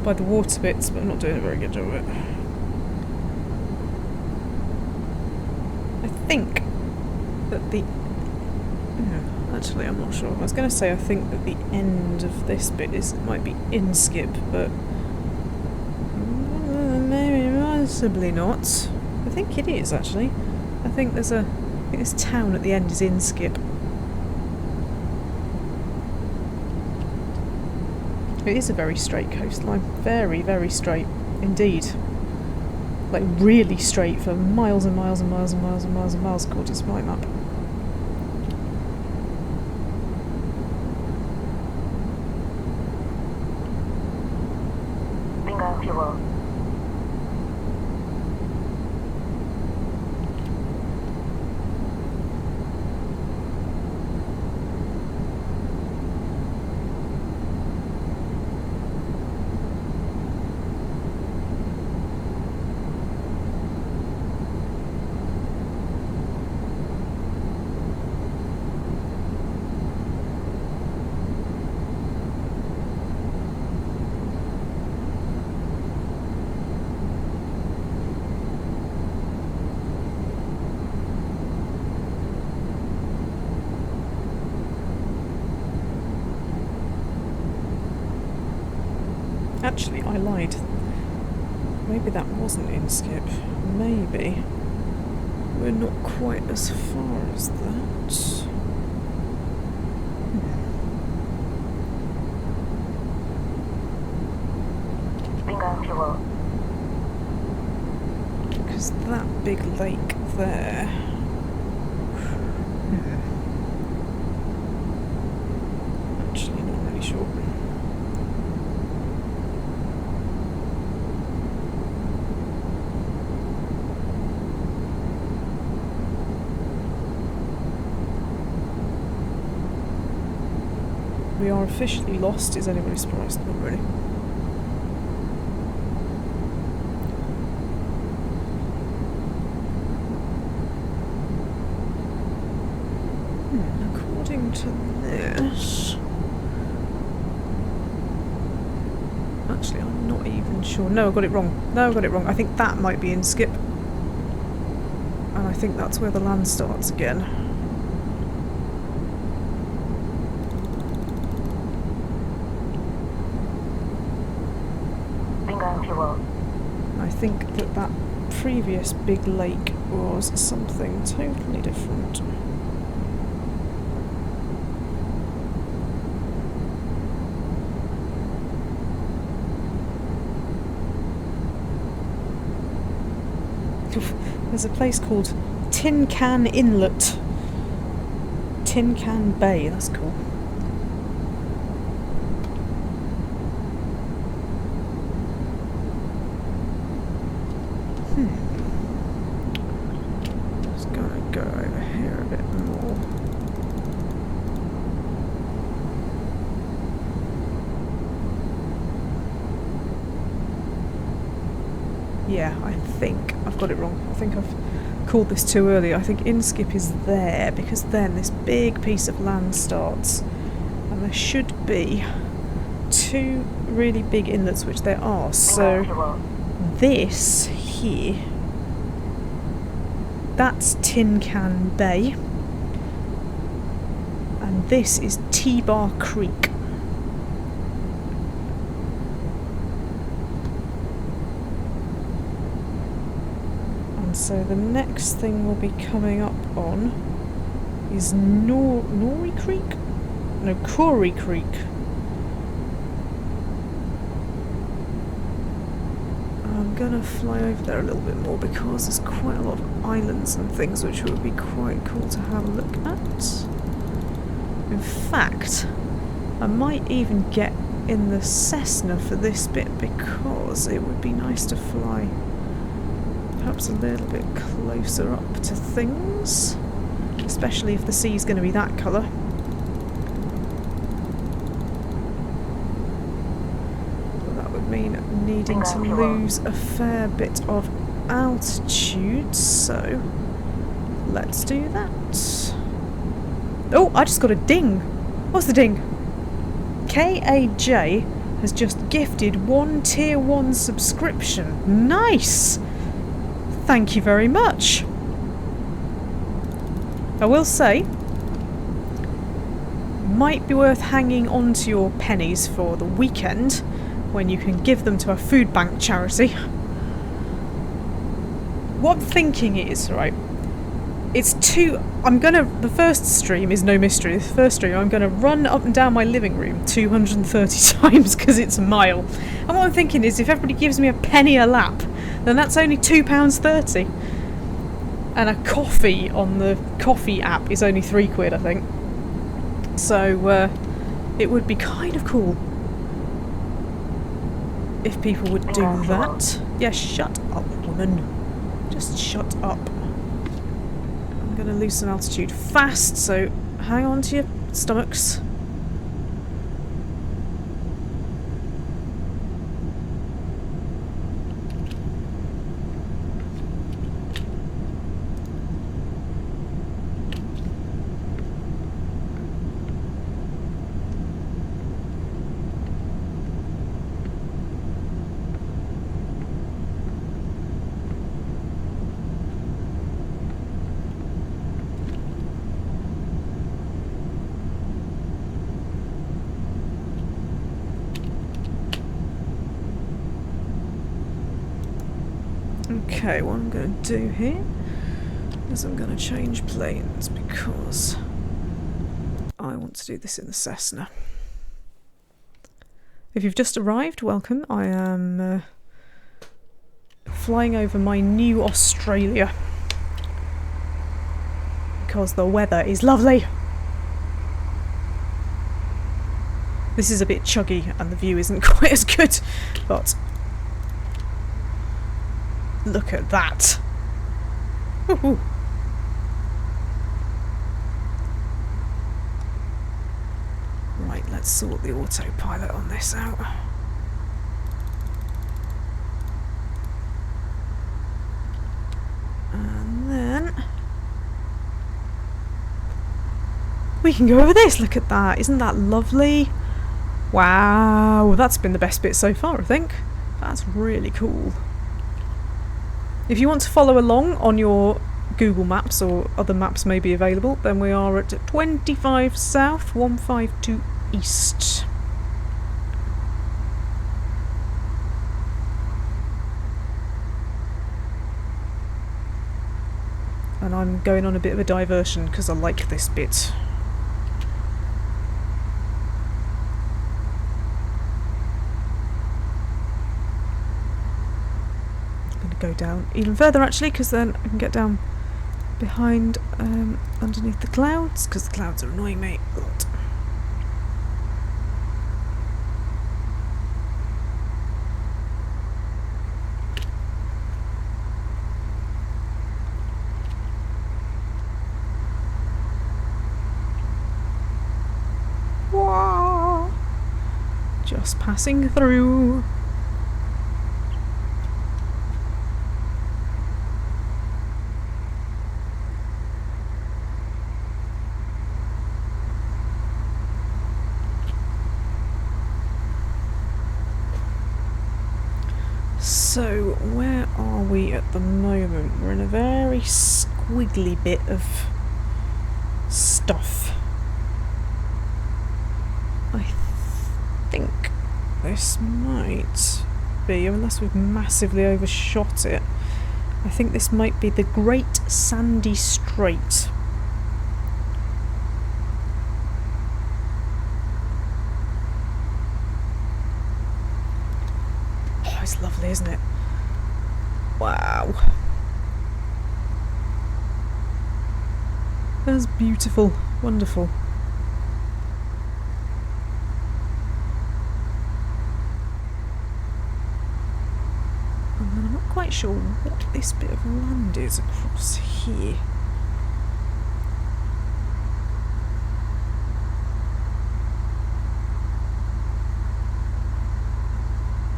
the water bits, but I'm not doing a very good job of it. I think that the... actually, I'm not sure. I was going to say I think that the end of this bit might be Inskip, but maybe possibly not. I think it is actually. I think this town at the end is Inskip. It is a very straight coastline. Very, very straight indeed. Like really straight for miles and miles and miles and miles and miles and miles according to my map. Bingo fuel. Actually, I lied. Maybe that wasn't Inskip. Maybe. We're not quite as far as that. Bingo fuel. Because that big lake there... Actually, not really sure. We are officially lost. Is anybody surprised? Not really. According to this... Actually, I'm not even sure. No, I got it wrong. No, I got it wrong. I think that might be Inskip. And I think that's where the land starts again. Fuel. I think that previous big lake was something totally different. There's a place called Tin Can Inlet. Tin Can Bay, that's cool. Just gonna go over here a bit more. Yeah, I think I've got it wrong. I think I've called this too early. I think Inskip is there because then this big piece of land starts, and there should be two really big inlets, which there are. So this here, that's Tin Can Bay, and this is T-Bar Creek. So the next thing we'll be coming up on is Nori Creek? No, Corey Creek. I'm gonna fly over there a little bit more because there's quite a lot of islands and things which would be quite cool to have a look at. In fact, I might even get in the Cessna for this bit because it would be nice to fly perhaps a little bit closer up to things, especially if the sea's going to be that colour. needing to lose a fair bit of altitude, so let's do that. Oh, I just got a ding. What's the ding? KAJ has just gifted 1 tier 1 subscription. Nice! Thank you very much. I will say, might be worth hanging on to your pennies for the weekend when you can give them to a food bank charity. What I'm thinking is, right, the first stream is no mystery. The first stream I'm going to run up and down my living room 230 times because it's a mile. And what I'm thinking is if everybody gives me a penny a lap, then that's only £2.30. And a coffee on the coffee app is only £3, I think. So it would be kind of cool if people would do that. Yeah, shut up, woman. Just shut up. I'm going to lose some altitude fast, so hang on to your stomachs. Okay, what I'm going to do here is I'm going to change planes because I want to do this in the Cessna. If you've just arrived, welcome. I am flying over my new Australia because the weather is lovely. This is a bit chuggy and the view isn't quite as good, but look at that. Woohoo. Right, let's sort the autopilot on this out. And then we can go over this. Look at that. Isn't that lovely? Wow, that's been the best bit so far, I think. That's really cool. If you want to follow along on your Google Maps, or other maps may be available, then we are at 25 south, 152 east. And I'm going on a bit of a diversion because I like this bit. Go down even further actually, because then I can get down behind underneath the clouds, because the clouds are annoying me a lot. Wah! Just passing through. So, where are we at the moment? We're in a very squiggly bit of stuff. I think this might be, unless we've massively overshot it, I think this might be the Great Sandy Strait. It's lovely, isn't it? Wow. That's beautiful. Wonderful. And then I'm not quite sure what this bit of land is across here.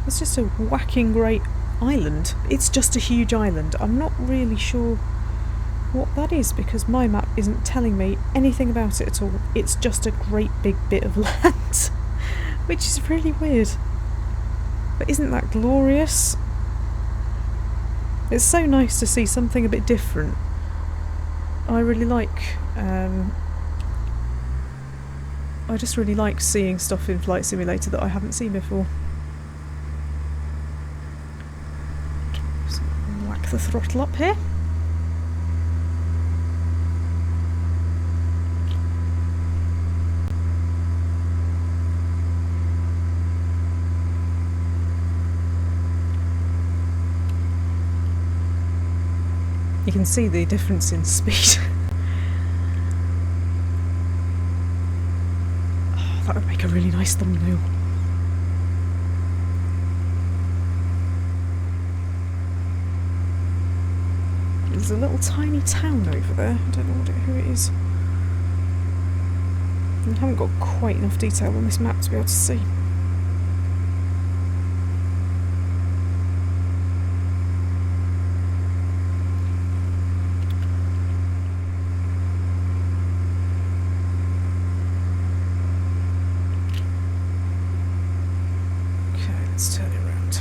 It's just a whacking great island. It's just a huge island. I'm not really sure what that is because my map isn't telling me anything about it at all. It's just a great big bit of land, which is really weird. But isn't that glorious? It's so nice to see something a bit different. I really like I just really like seeing stuff in Flight Simulator that I haven't seen before. So whack the throttle up here. You can see the difference in speed. Oh, that would make a really nice thumbnail. There's a little tiny town over there. I don't know who it is. I haven't got quite enough detail on this map to be able to see. Let's turn it around.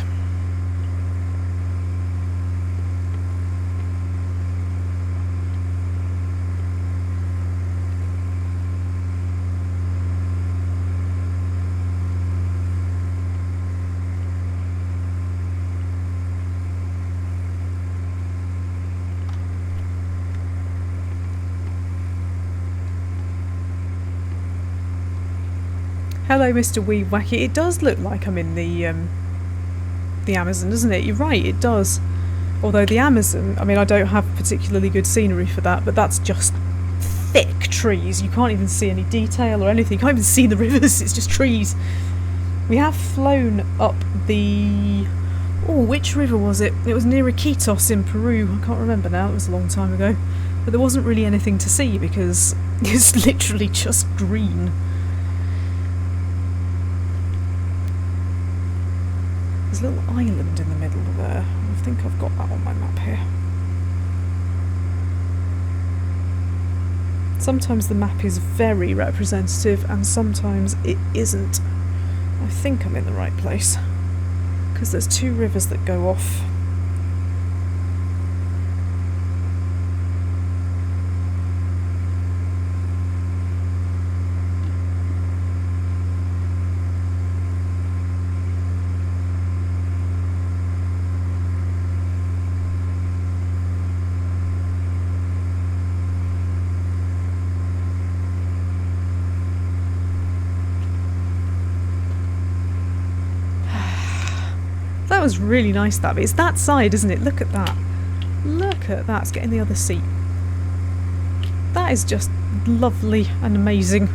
Hello, Mr. Wee Wacky. It does look like I'm in the Amazon, doesn't it? You're right, it does. Although the Amazon, I mean, I don't have particularly good scenery for that, but that's just thick trees. You can't even see any detail or anything. You can't even see the rivers, it's just trees. We have flown up the... Oh, which river was it? It was near Iquitos in Peru. I can't remember now, it was a long time ago. But there wasn't really anything to see because it's literally just green. There's a little island in the middle there. I think I've got that on my map here. Sometimes the map is very representative and sometimes it isn't. I think I'm in the right place. Because there's two rivers that go off. That was really nice, that bit. It's that side, isn't it? Look at that. Look at that. It's getting the other seat. That is just lovely and amazing.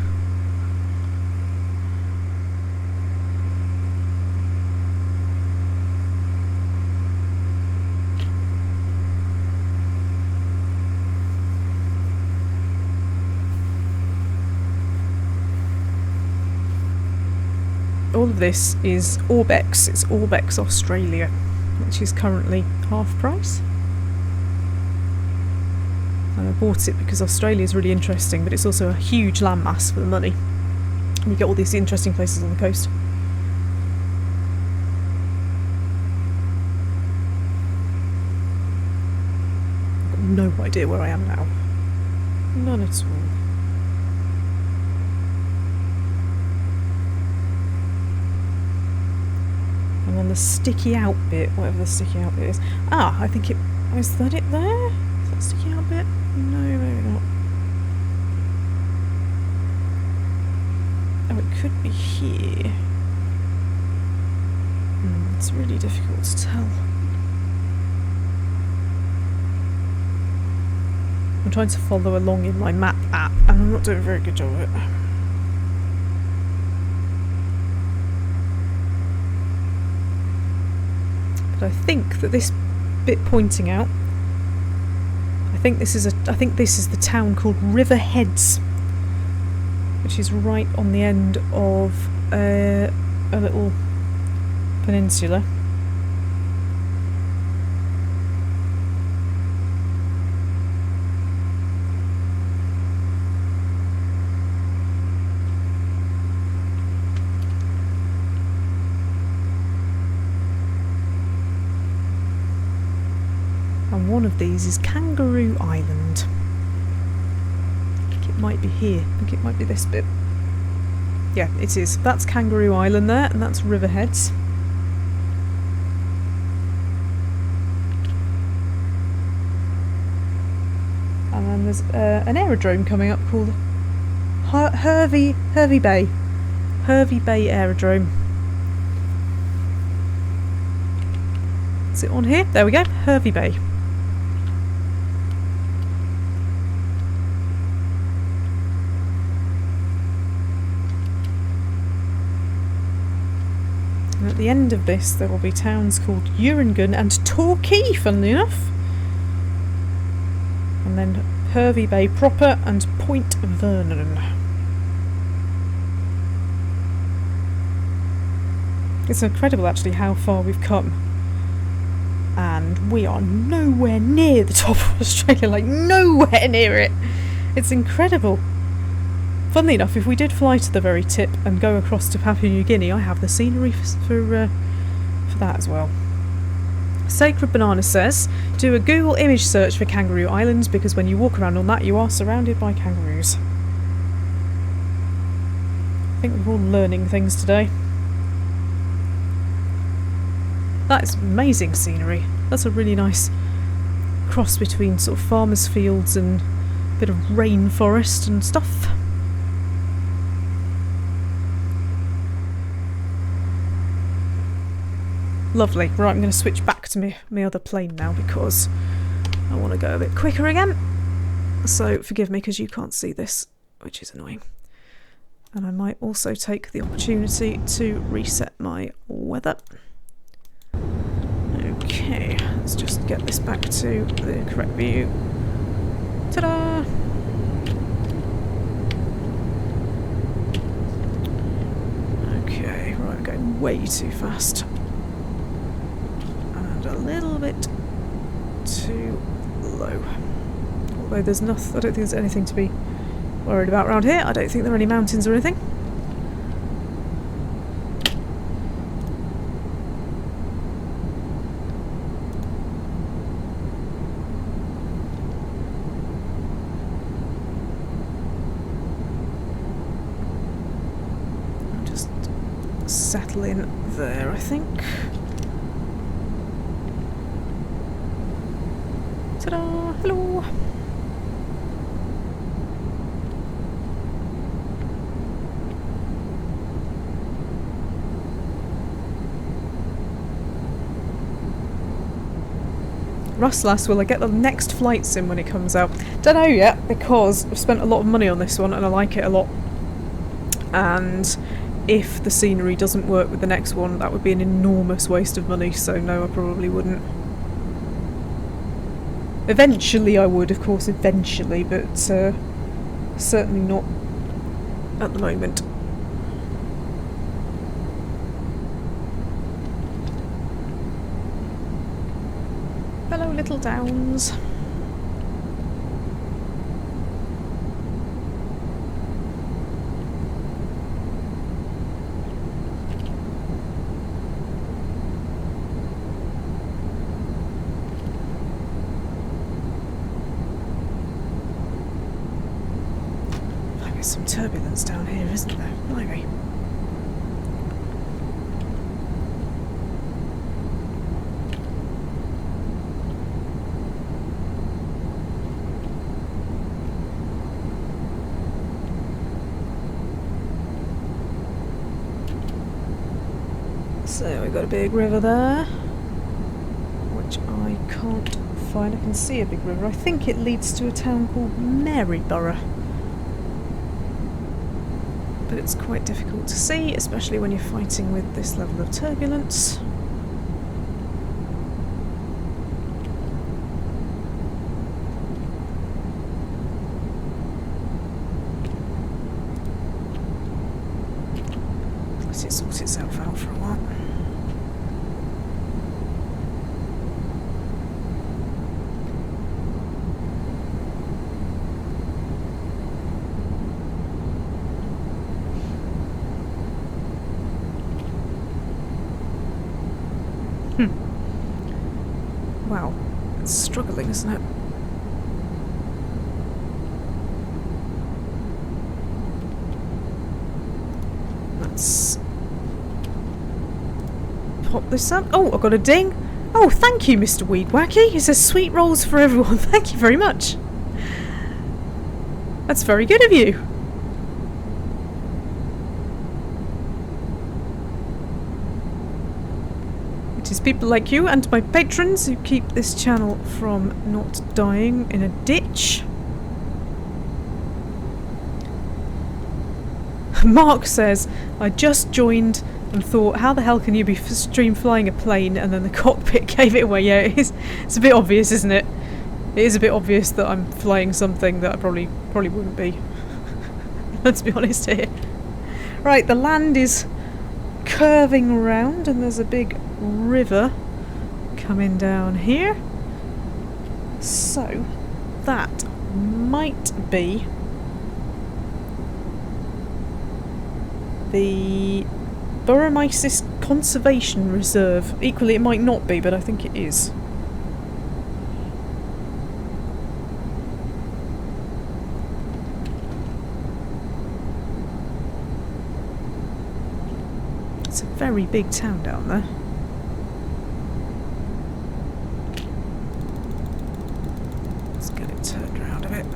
All of this is Orbex. It's Orbex Australia, which is currently half price. And I bought it because Australia is really interesting, but it's also a huge landmass for the money. And you get all these interesting places on the coast. I've got no idea where I am now. None at all. And on the sticky out bit, whatever the sticky out bit is. Ah, I think it... Is that it there? Is that sticky out bit? No, maybe not. Oh, it could be here. It's really difficult to tell. I'm trying to follow along in my map app, and I'm not doing a very good job of it. But I think that this bit pointing out, I think this is the town called Riverheads, which is right on the end of a little peninsula. And one of these is Kangaroo Island. I think it might be here. I think it might be this bit. Yeah, it is. That's Kangaroo Island there, and that's Riverheads. And then there's an aerodrome coming up called Hervey Bay. Hervey Bay Aerodrome. Is it on here? There we go. Hervey Bay. And at the end of this there will be towns called Urangun and Torquay, funnily enough. And then Hervey Bay proper and Point Vernon. It's incredible actually how far we've come. And we are nowhere near the top of Australia, like nowhere near it. It's incredible. Funnily enough, if we did fly to the very tip and go across to Papua New Guinea, I have the scenery for that as well. Sacred Banana says, do a Google image search for Kangaroo Islands because when you walk around on that you are surrounded by kangaroos. I think we're all learning things today. That is amazing scenery. That's a really nice cross between sort of farmers' fields and a bit of rainforest and stuff. Lovely. Right, I'm going to switch back to my other plane now because I want to go a bit quicker again. So forgive me because you can't see this, which is annoying. And I might also take the opportunity to reset my weather. Okay, let's just get this back to the correct view. Ta-da! Okay, right, I'm going way too fast. And a little bit too low. Although there's nothing, I don't think there's anything to be worried about around here. I don't think there are any mountains or anything. Settle in there, I think. Ta-da! Hello! Ruslas, will I get the next flight sim when it comes out? Don't know yet, because I've spent a lot of money on this one and I like it a lot. And if the scenery doesn't work with the next one, that would be an enormous waste of money, so no, I probably wouldn't. Eventually I would, of course, eventually, but certainly not at the moment. Hello, little downs. Some turbulence down here, isn't there? Blimey. So we've got a big river there, which I can't find. I can see a big river. I think it leads to a town called Maryborough. But it's quite difficult to see, especially when you're fighting with this level of turbulence. Unless it sorts itself out for a while. struggling, isn't it? Let's pop this up. Oh, I got a ding. Oh, thank you, Mr. Weed Wacky. It says sweet rolls for everyone. Thank you very much. That's very good of you. It is people like you and my patrons who keep this channel from not dying in a ditch. Mark says, I just joined and thought, how the hell can you be stream flying a plane? And then the cockpit gave it away. Yeah, it's a bit obvious, isn't it? It is a bit obvious that I'm flying something that I probably wouldn't be. Let's be honest here. Right, the land is curving around and there's a big river coming down here. So, that might be the Buromysis Conservation Reserve. Equally, it might not be, but I think it is. It's a very big town down there. Let's get it turned around a bit.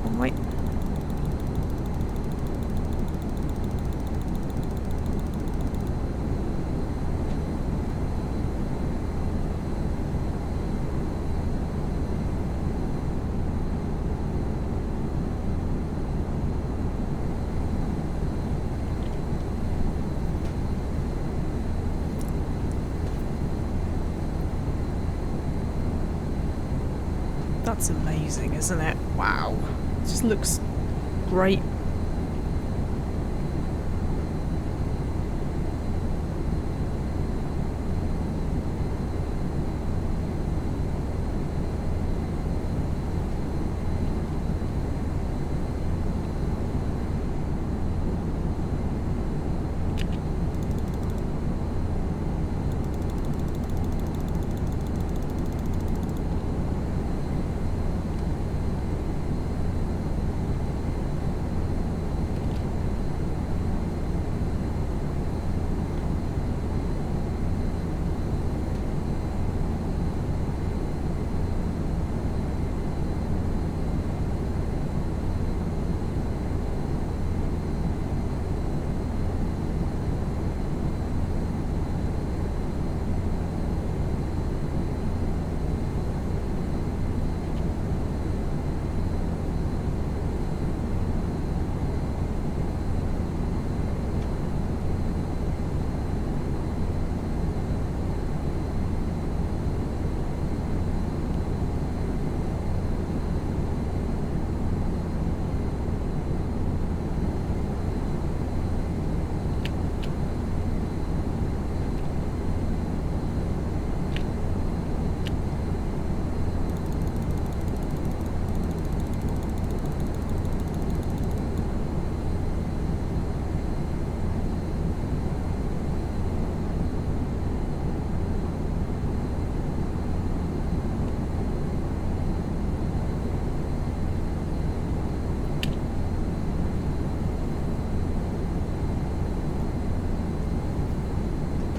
Wrong way. That's amazing, isn't it? Wow. It just looks great.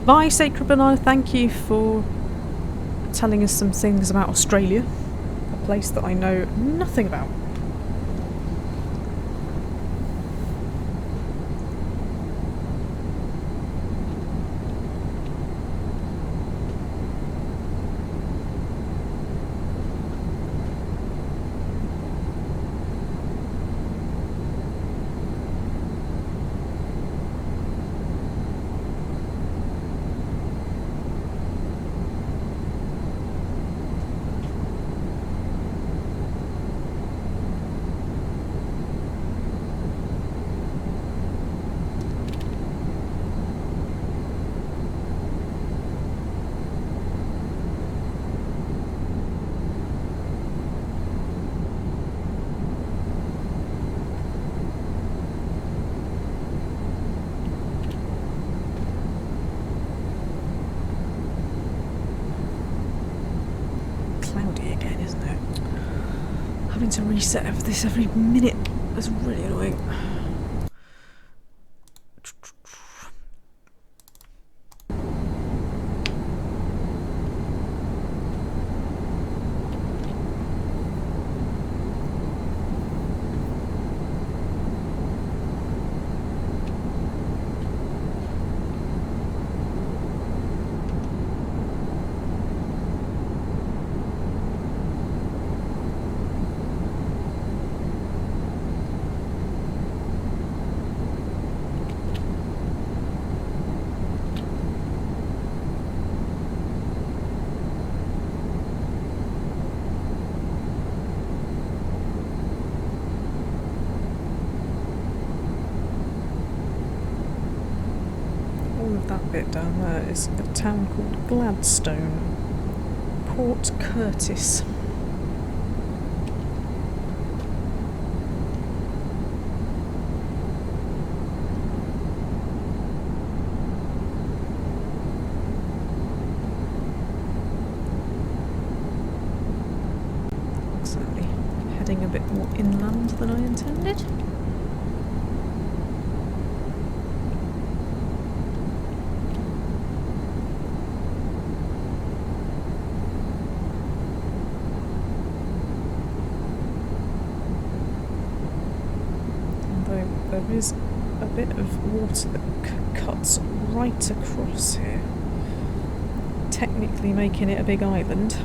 Bye, Sacred Banana. Thank you for telling us some things about Australia, a place that I know nothing about. having to reset this every minute. That's really annoying. That bit down there is a town called Gladstone, Port Curtis. Certainly heading a bit more inland than I intended. There is a bit of water that cuts right across here, technically making it a big island.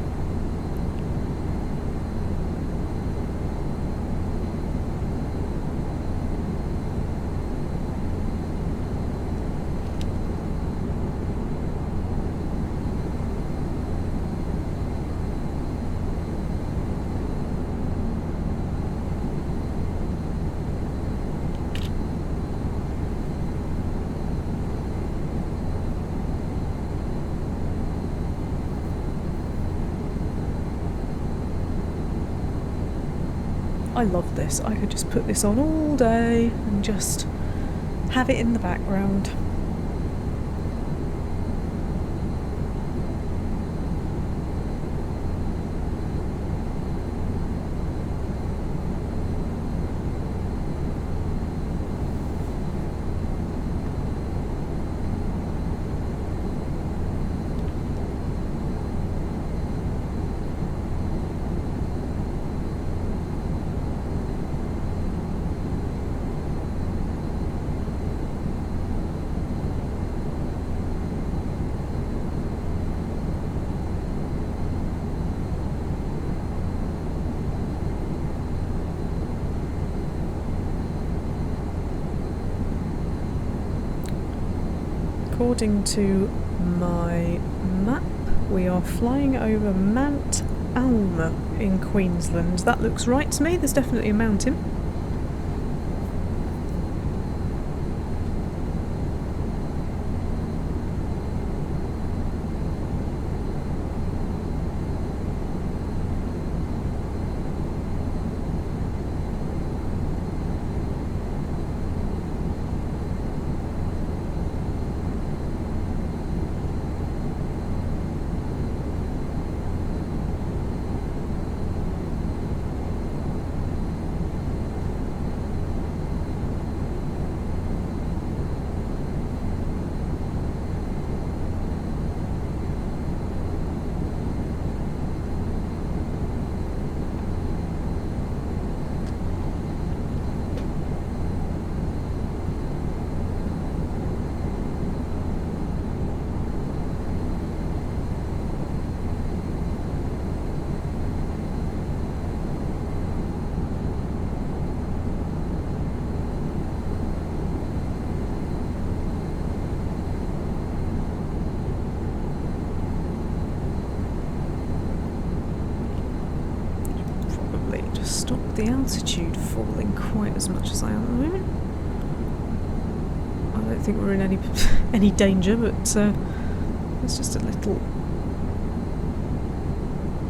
I love this. I could just put this on all day and just have it in the background. According to my map, we are flying over Mount Alma in Queensland. That looks right to me. There's definitely a mountain. Stop the altitude falling quite as much as I am at the moment. I don't think we're in any danger, but there's just a little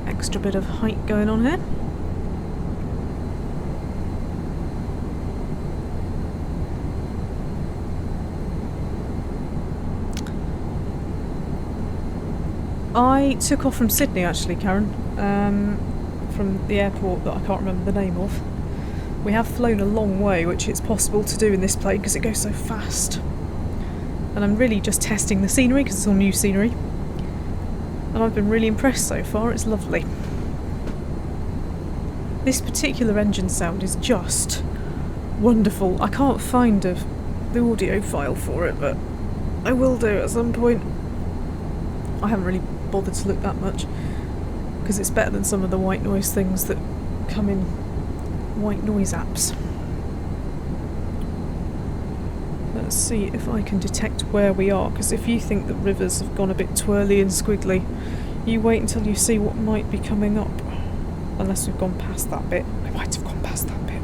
extra bit of height going on here. I took off from Sydney actually, Karen, from the airport that I can't remember the name of. We have flown a long way, which it's possible to do in this plane because it goes so fast. And I'm really just testing the scenery because it's all new scenery. And I've been really impressed so far, it's lovely. This particular engine sound is just wonderful. I can't find the audio file for it, but I will do at some point. I haven't really bothered to look that much because it's better than some of the white noise things that come in white noise apps. Let's see if I can detect where we are, because if you think that rivers have gone a bit twirly and squiggly, you wait until you see what might be coming up. Unless we've gone past that bit. We might have gone past that bit.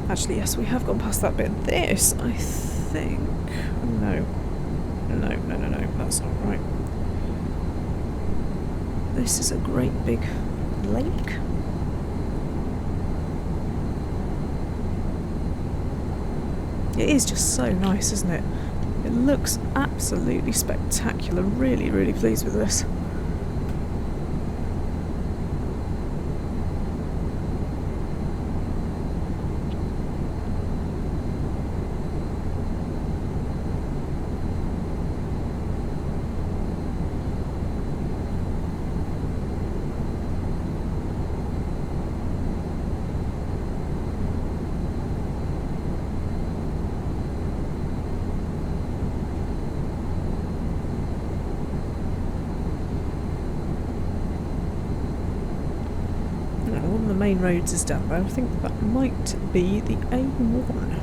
Actually, yes, we have gone past that bit. This, I think... No, that's not right. This is a great big lake. It is just so nice, isn't it? It looks absolutely spectacular. Really, really pleased with this. One of the main roads is down there. I think that might be the A1.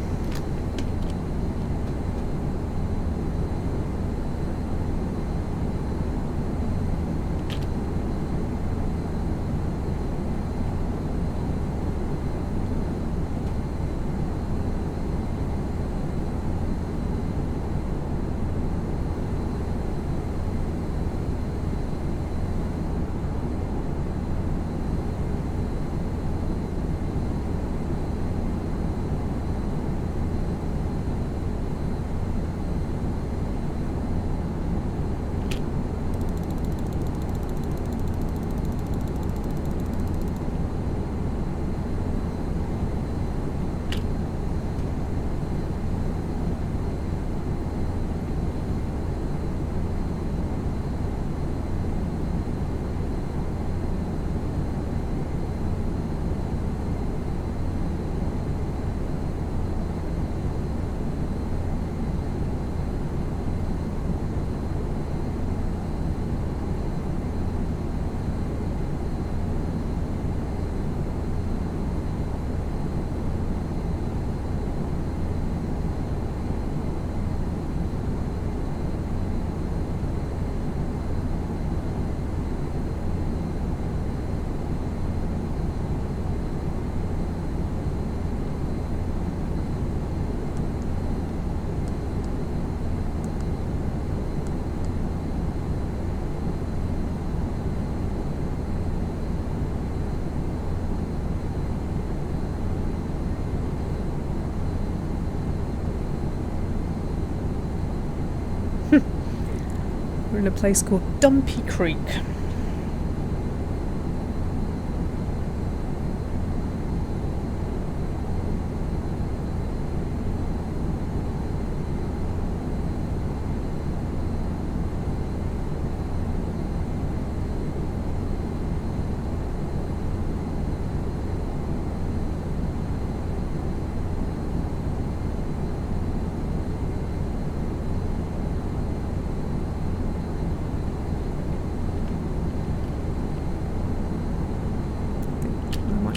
We're in a place called Dumpy Creek.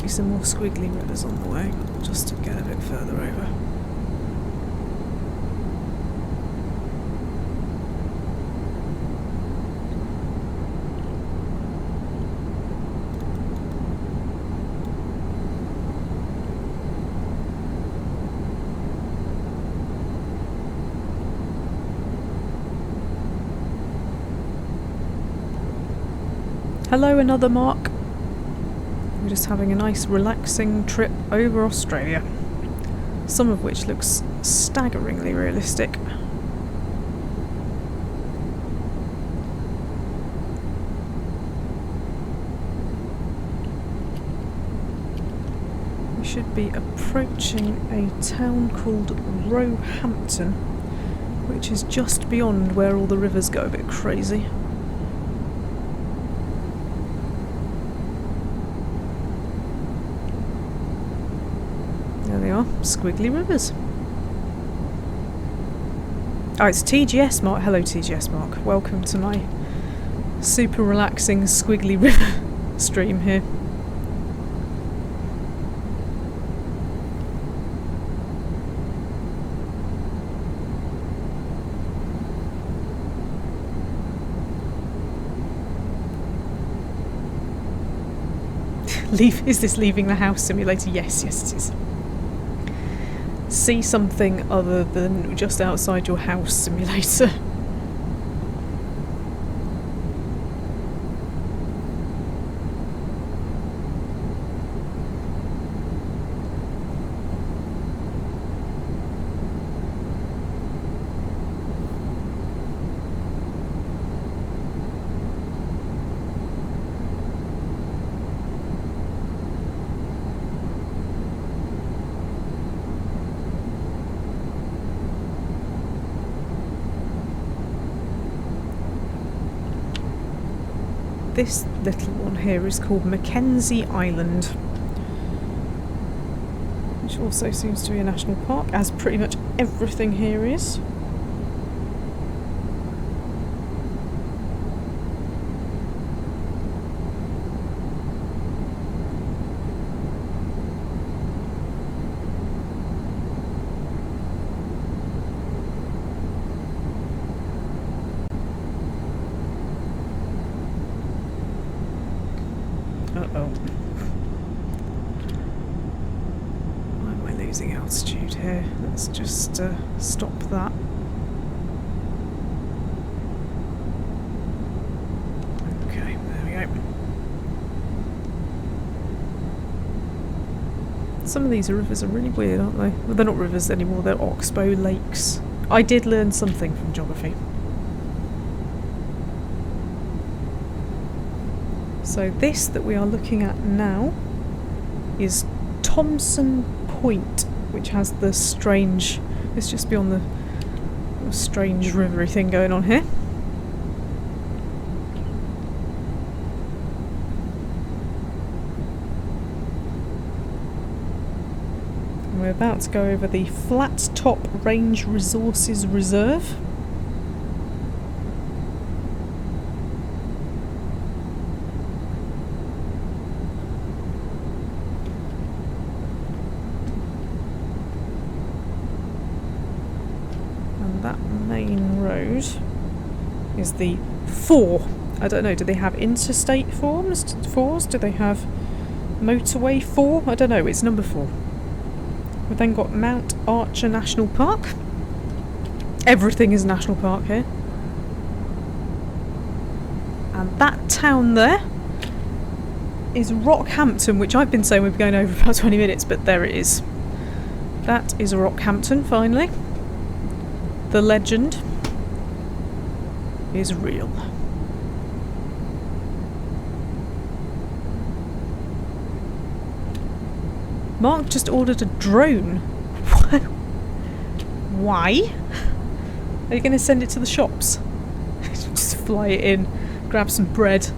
Some more squiggly rivers on the way, just to get a bit further over. Hello, another Mark. We're just having a nice relaxing trip over Australia, some of which looks staggeringly realistic. should be approaching a town called Roehampton, which is just beyond where all the rivers go a bit crazy. There they are, squiggly rivers. Oh, it's TGS Mark. Hello TGS Mark. Welcome to my super relaxing squiggly river stream here. Is this leaving the house simulator? Yes, yes it is. See something other than just outside your house simulator. This little one here is called Mackenzie Island, which also seems to be a national park, as pretty much everything here is. Uh-oh. Why am I losing altitude here? Let's just stop that. Okay, there we go. Some of these rivers are really weird, aren't they? Well, they're not rivers anymore, they're oxbow lakes. I did learn something from geography. So this that we are looking at now is Thompson Point, which has the strange... It's just beyond the strange rivery thing going on here. And we're about to go over the Flat Top Range Resources Reserve. Is the 4. I don't know, do they have interstate 4s? Do they have motorway 4? I don't know, it's number 4. We've then got Mount Archer National Park. Everything is national park here. And that town there is Rockhampton, which I've been saying we've been going over about 20 minutes, but there it is. That is Rockhampton, finally. The legend is real. Mark just ordered a drone. Why? Are you going to send it to the shops? Just fly it in, grab some bread.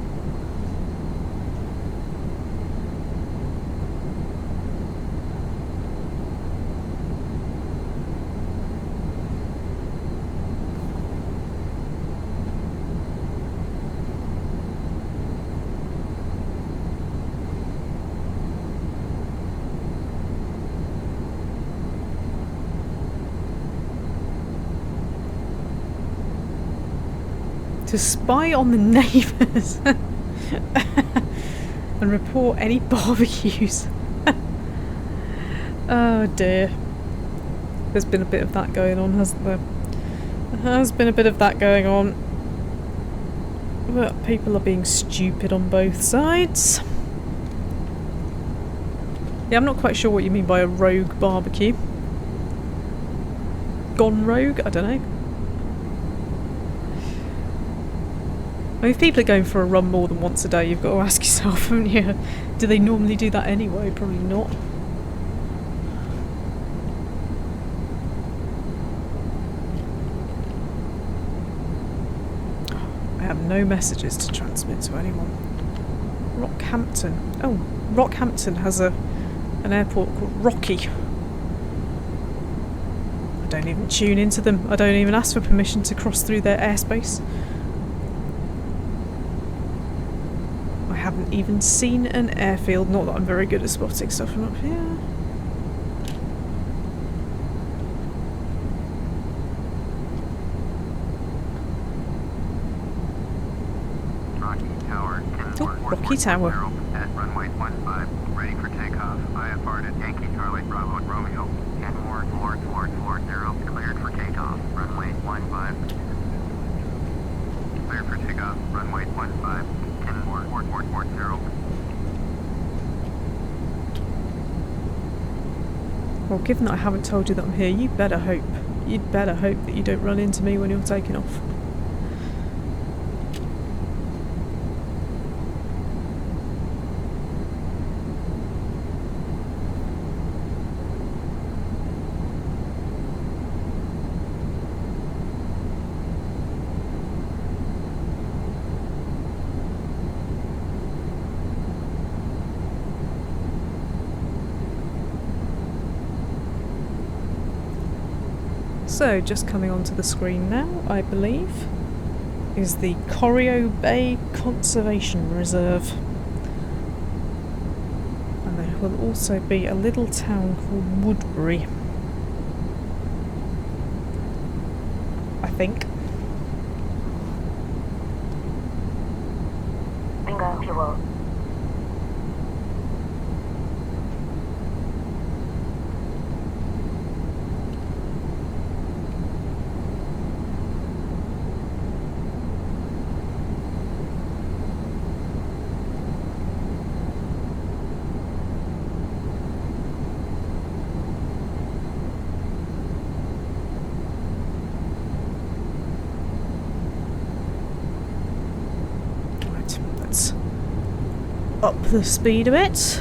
To spy on the neighbours and report any barbecues. Oh dear. There's been a bit of that going on, hasn't there? There has been a bit of that going on. But people are being stupid on both sides. Yeah, I'm not quite sure what you mean by a rogue barbecue. Gone rogue? I don't know. I mean, if people are going for a run more than once a day, you've got to ask yourself, haven't you? Do they normally do that anyway? Probably not. no messages to transmit to anyone. Rockhampton. Oh, Rockhampton has an airport called Rocky. I don't even tune into them. I don't even ask for permission to cross through their airspace. I haven't even seen an airfield. Not that I'm very good at spotting stuff from up here. Rocky Tower. At runway 15, ready for takeoff. IFR to Yankee Charlie Bravo Romeo. 10-4, cleared for takeoff. Runway 15. Cleared for takeoff. Runway 15. 10-4. Well, given that I haven't told you that I'm here, you'd better hope that you don't run into me when you're taking off. So, just coming onto the screen now, I believe, is the Corio Bay Conservation Reserve. And there will also be a little town called Woodbury, I think. Bingo fuel. Right, let's up the speed a bit.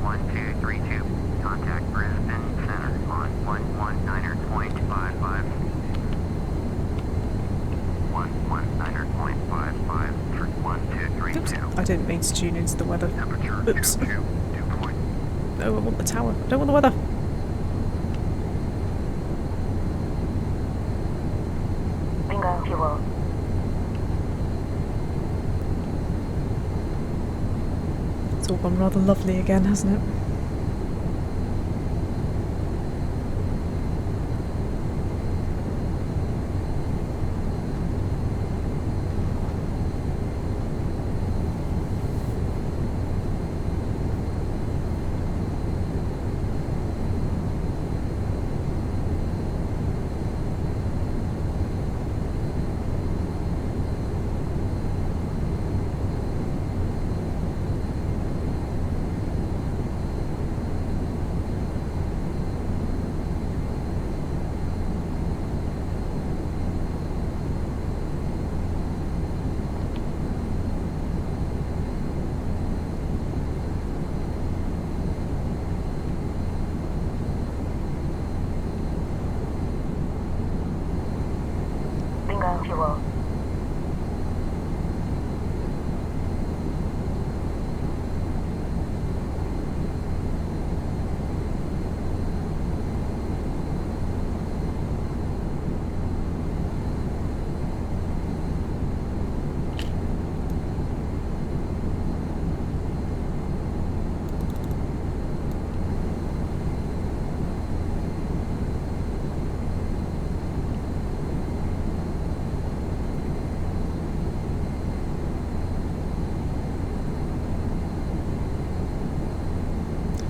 1232. Contact Brisbane Center on 119.55. 119.55 for 1232. Oops, I didn't mean to tune into the weather. Temperature Oops. 22. No, I want the tower. I don't want the weather. Bingo fuel. It's all gone rather lovely again, hasn't it? Bingo fuel.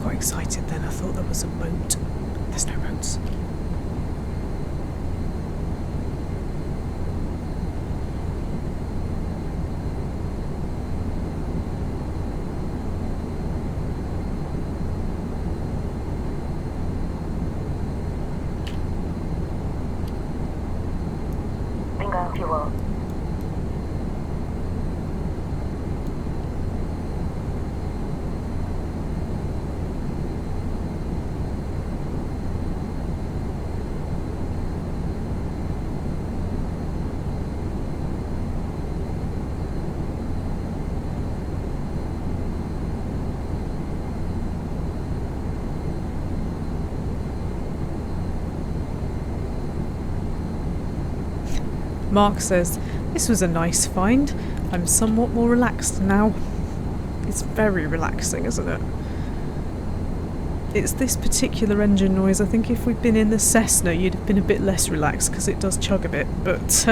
Quite excited then. I thought there was a boat. There's no boats. Bingo fuel. Mark says, "This was a nice find. I'm somewhat more relaxed now." It's very relaxing, isn't it? It's this particular engine noise. I think if we'd been in the Cessna, you'd have been a bit less relaxed because it does chug a bit, but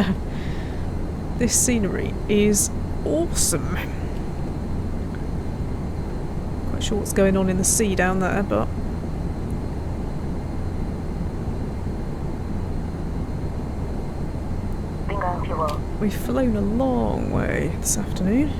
this scenery is awesome. Quite sure what's going on in the sea down there, but Bingo fuel. we've flown a long way this afternoon.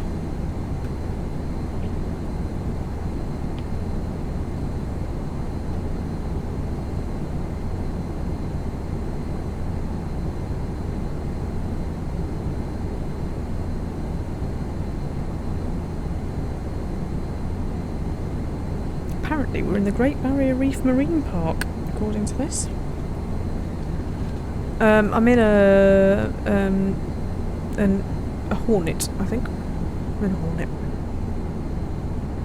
Apparently we're in the Great Barrier Reef Marine Park, according to this. I'm in a Hornet, I think. I'm in a Hornet.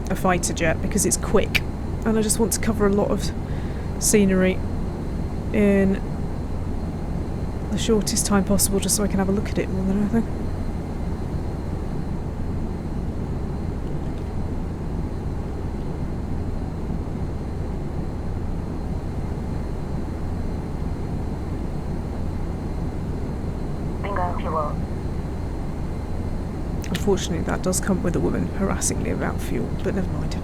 A fighter jet, because it's quick. And I just want to cover a lot of scenery in the shortest time possible, just so I can have a look at it more than anything. Bingo fuel. Unfortunately, that does come with a woman harassing me about fuel, but never mind.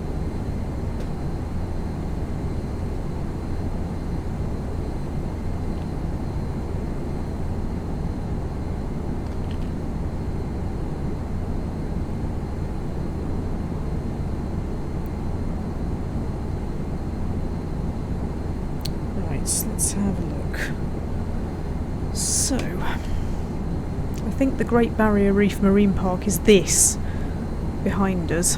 Right, so let's have a look. So, I think the Great Barrier Reef Marine Park is this behind us.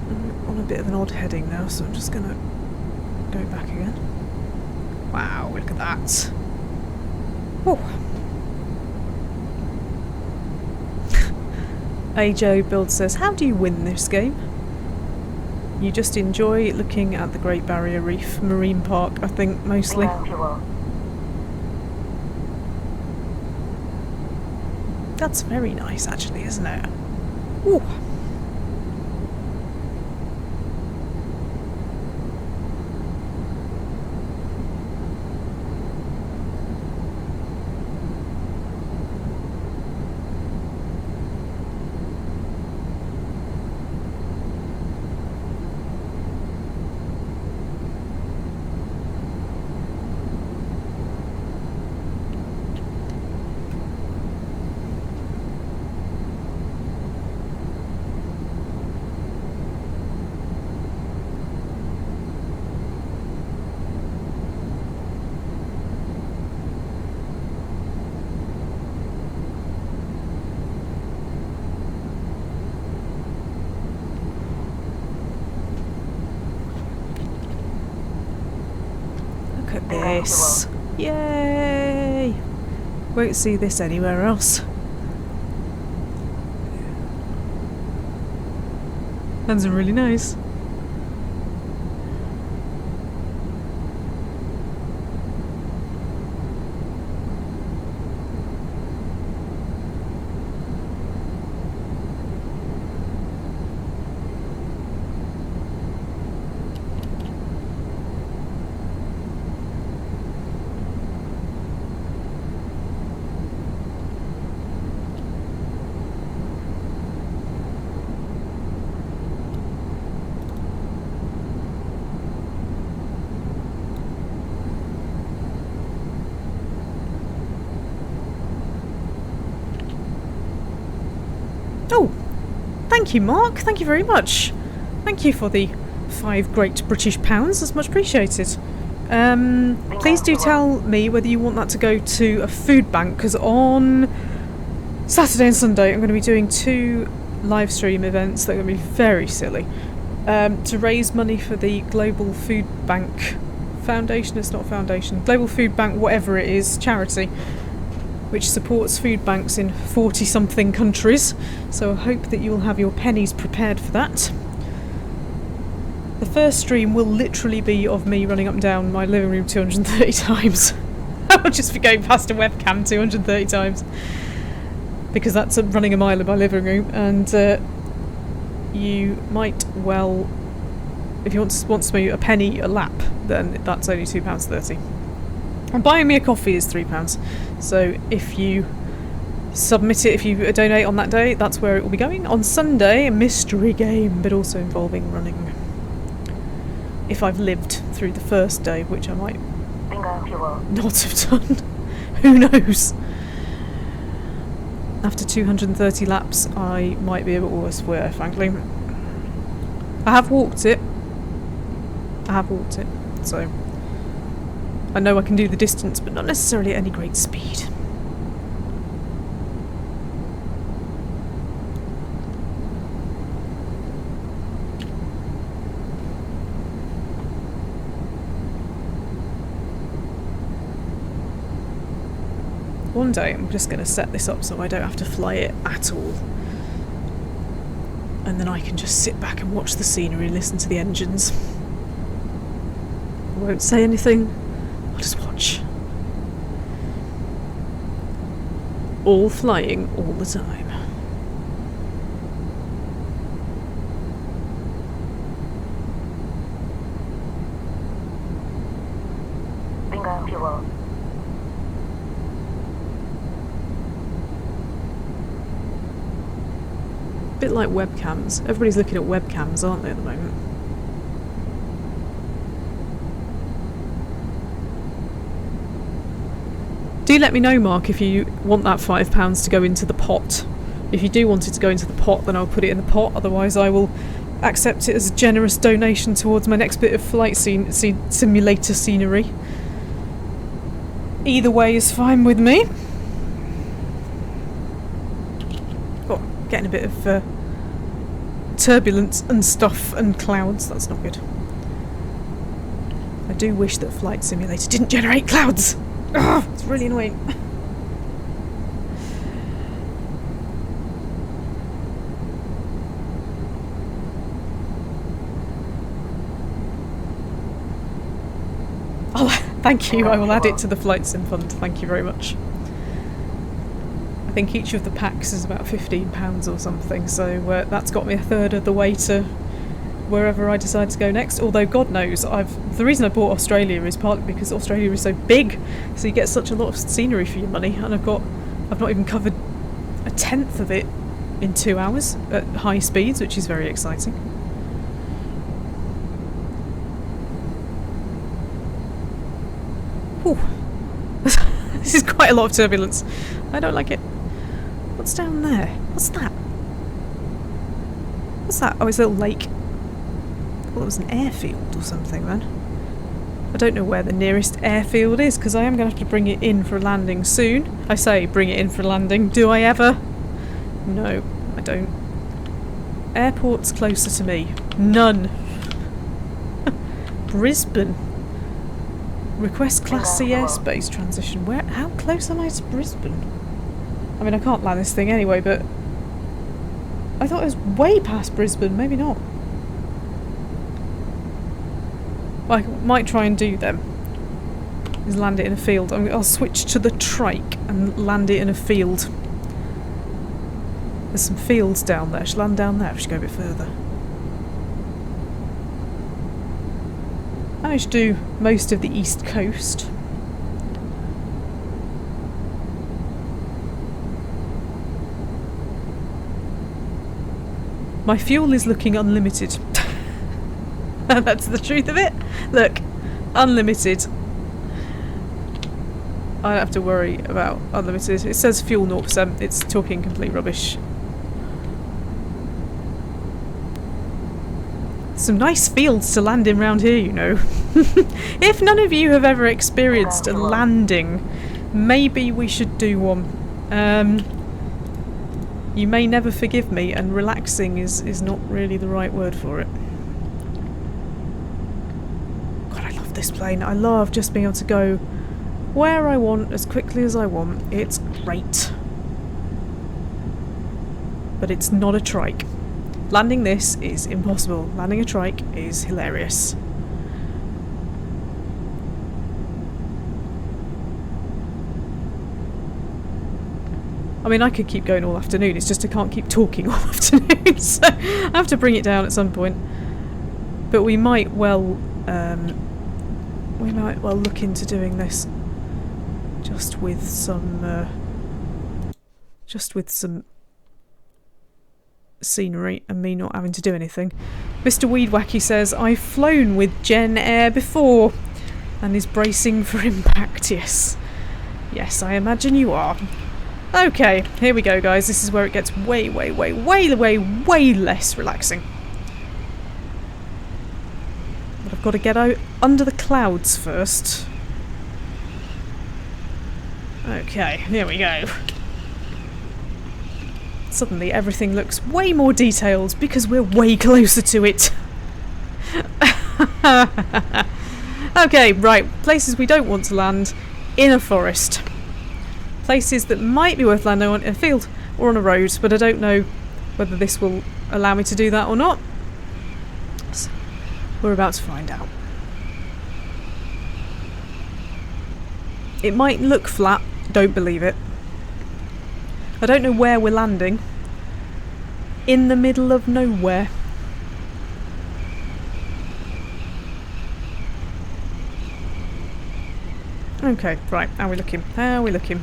I'm on a bit of an odd heading now, so I'm just going to go back again. Wow, look at that. Whew. Ajo Build says, "How do you win this game?" You just enjoy looking at the Great Barrier Reef Marine Park, I think, mostly. Bingo fuel. That's very nice, actually, isn't it? Ooh. Look at this. Yay! Won't see this anywhere else. Hands are really nice. Oh, thank you, Mark. Thank you very much. Thank you for the 5 great British pounds. That's much appreciated. Please do tell me whether you want that to go to a food bank, because on Saturday and Sunday I'm going to be doing 2 live stream events that are going to be very silly, to raise money for the Global Food Bank Foundation. It's not foundation. Global Food Bank, whatever it is, charity, which supports food banks in 40-something countries. So I hope that you'll have your pennies prepared for that. The first stream will literally be of me running up and down my living room 230 times. I'll just be going past a webcam 230 times. Because that's running a mile in my living room, and you might well, if you want to pay a penny a lap, then that's only £2.30. And buying me a coffee is £3. So if you submit it, if you donate on that day, that's where it will be going. On Sunday, a mystery game, but also involving running. If I've lived through the first day, which I might Bingo fuel. not have done. Who knows? After 230 laps, I might be a bit worse for it, frankly. I have walked it. So I know I can do the distance, but not necessarily at any great speed. One day I'm just going to set this up so I don't have to fly it at all. And then I can just sit back and watch the scenery and listen to the engines. I won't say anything, I'll just watch. All flying all the time. Bingo fuel. Bit like webcams. Everybody's looking at webcams, aren't they, at the moment? Do let me know, Mark, if you want that £5 to go into the pot. If you do want it to go into the pot, then I'll put it in the pot. Otherwise, I will accept it as a generous donation towards my next bit of flight simulator scenery. Either way is fine with me. Oh, getting a bit of turbulence and stuff and clouds. That's not good. I do wish that Flight Simulator didn't generate clouds. Ugh, it's really annoying. Oh, thank you. I will add it to the Flight Sim Fund. Thank you very much. I think each of the packs is about £15 or something, so that's got me a third of the way to wherever I decide to go next. Although God knows, the reason I bought Australia is partly because Australia is so big, so you get such a lot of scenery for your money, and I've not even covered a tenth of it in 2 hours at high speeds, which is very exciting. Whew. This is quite a lot of turbulence. I don't like it. What's down there? What's that? What's that? Oh, it's a little lake. Well, it was an airfield or something then. I don't know where the nearest airfield is, because I am going to have to bring it in for a landing soon. I say bring it in for a landing. Do I ever? No, I don't. Airports closer to me. None. Brisbane. Request Class C airspace transition. Where? How close am I to Brisbane? I mean, I can't land this thing anyway, but I thought it was way past Brisbane. Maybe not. I might try and do them. Is land it in a field. I'll switch to the trike and land it in a field. There's some fields down there. I should land down there. I should go a bit further. I should do most of the east coast. My fuel is looking unlimited. That's the truth of it. Look, unlimited. I don't have to worry about unlimited. It says fuel 0%. It's talking complete rubbish. Some nice fields to land in round here, you know. If none of you have ever experienced a landing, maybe we should do one. You may never forgive me, and relaxing is not really the right word for it. God, I love this plane. I love just being able to go where I want, as quickly as I want. It's great. But it's not a trike. Landing this is impossible. Landing a trike is hilarious. I mean, I could keep going all afternoon, it's just I can't keep talking all afternoon, so I have to bring it down at some point. But we might well look into doing this just with some scenery and me not having to do anything. Mr. Weedwacky says, I've flown with Jen Air before and is bracing for impact. Yes, I imagine you are. Okay, here we go, guys. This is where it gets way less relaxing. But I've got to get out under the clouds first. Okay, here we go. Suddenly everything looks way more detailed because we're way closer to it. Okay, right. Places we don't want to land. In a forest. Places that might be worth landing on in a field or on a road, but I don't know whether this will allow me to do that or not. So we're about to find out. It might look flat, don't believe it. I don't know where we're landing. In the middle of nowhere. Okay, right, how are we looking? How are we looking?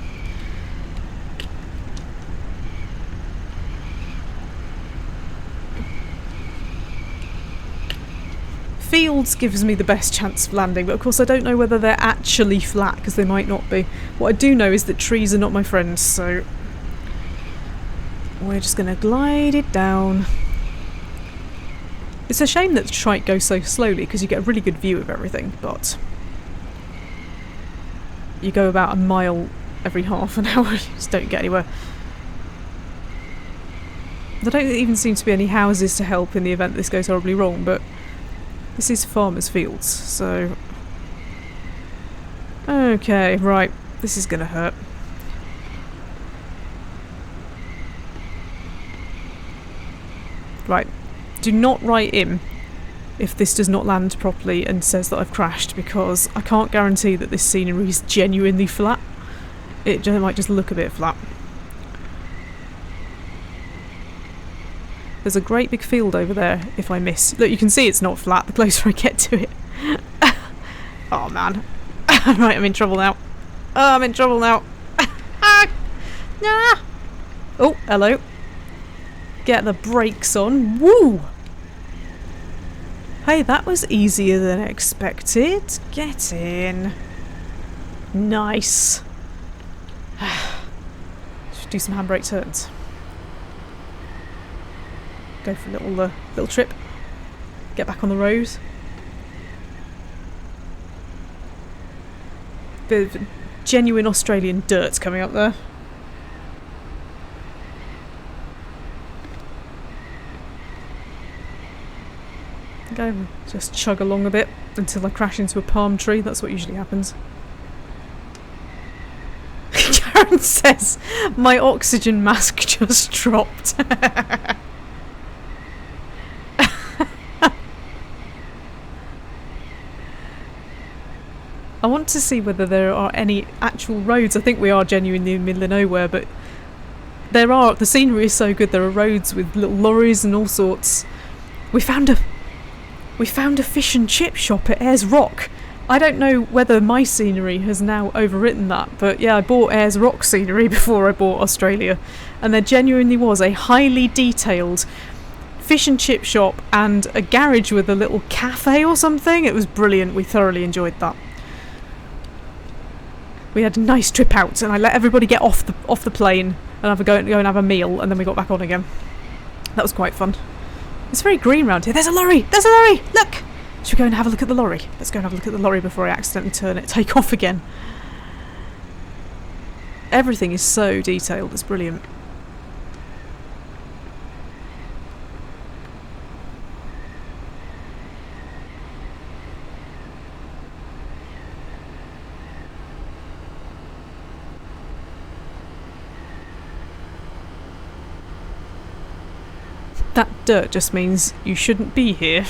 Fields gives me the best chance of landing, but of course I don't know whether they're actually flat, because they might not be. What I do know is that trees are not my friends, so we're just going to glide it down. It's a shame that the trike goes so slowly, because you get a really good view of everything, but you go about a mile every half an hour, you just don't get anywhere. There don't even seem to be any houses to help in the event this goes horribly wrong, but this is farmers' fields, so... Okay, right, this is gonna hurt. Right, do not write in if this does not land properly and says that I've crashed, because I can't guarantee that this scenery is genuinely flat. It might just look a bit flat. There's a great big field over there if I miss. Look, you can see it's not flat the closer I get to it. Oh man. Right, I'm in trouble now. Oh, I'm in trouble now. Ah! Oh, hello. Get the brakes on. Woo! Hey, that was easier than expected. Get in. Nice. Should do some handbrake turns. Go for a little trip. Get back on the road. Bit of genuine Australian dirt coming up there. Okay, just chug along a bit until I crash into a palm tree. That's what usually happens. Karen says, my oxygen mask just dropped. I want to see whether there are any actual roads. I think we are genuinely in the middle of nowhere, but there are. The scenery is so good. There are roads with little lorries and all sorts. We found a fish and chip shop at Ayers Rock. I don't know whether my scenery has now overwritten that, but yeah, I bought Ayers Rock scenery before I bought Australia, and there genuinely was a highly detailed fish and chip shop and a garage with a little cafe or something. It was brilliant. We thoroughly enjoyed that. We had a nice trip out, and I let everybody get off the plane and go and have a meal, and then we got back on again. That was quite fun. It's very green round here. There's a lorry! There's a lorry! Look! Should we go and have a look at the lorry? Let's go and have a look at the lorry before I accidentally take off again. Everything is so detailed. It's brilliant. That dirt just means you shouldn't be here.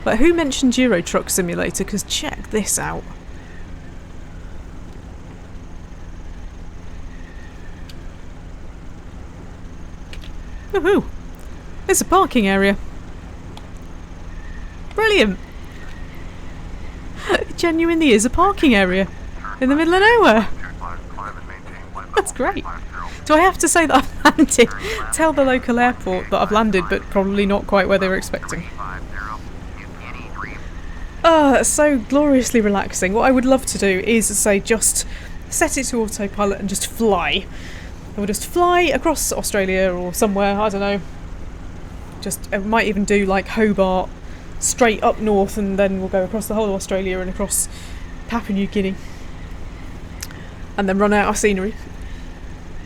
But who mentioned Euro Truck Simulator? Because check this out. Woohoo! There's a parking area. Brilliant! It genuinely is a parking area in the middle of nowhere. That's great. Do I have to say that I've landed? Tell the local airport that I've landed, but probably not quite where they were expecting. Oh, that's so gloriously relaxing. What I would love to do is, say, just set it to autopilot and just fly. I would just fly across Australia or somewhere, I don't know. I might even do like Hobart straight up north, and then we'll go across the whole of Australia and across Papua New Guinea. And then run out of scenery.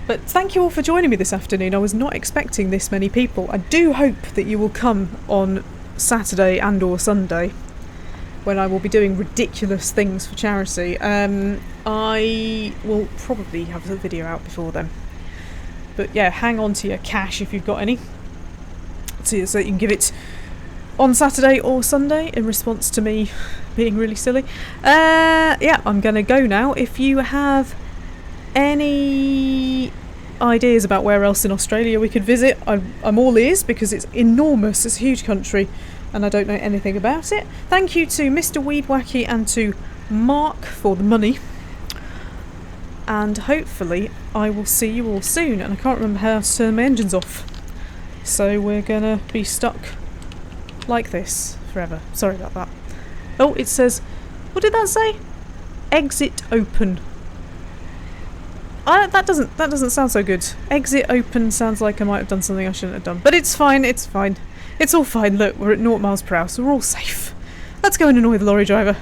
But thank you all for joining me this afternoon. I was not expecting this many people. I do hope that you will come on Saturday and or Sunday, when I will be doing ridiculous things for charity. I will probably have the video out before then. But yeah, hang on to your cash if you've got any, so that you can give it on Saturday or Sunday in response to me being really silly. Yeah, I'm going to go now. If you have any ideas about where else in Australia we could visit, I'm all ears, because it's enormous, it's a huge country, and I don't know anything about it. Thank you to Mr. Weedwacky and to Mark for the money. And hopefully I will see you all soon. And I can't remember how to turn my engines off. So we're gonna be stuck like this forever. Sorry about that. Oh, it says... What did that say? Exit open. That doesn't sound so good. Exit open sounds like I might have done something I shouldn't have done. But it's fine, it's fine. It's all fine. Look, we're at 0 miles per hour, so we're all safe. Let's go and annoy the lorry driver.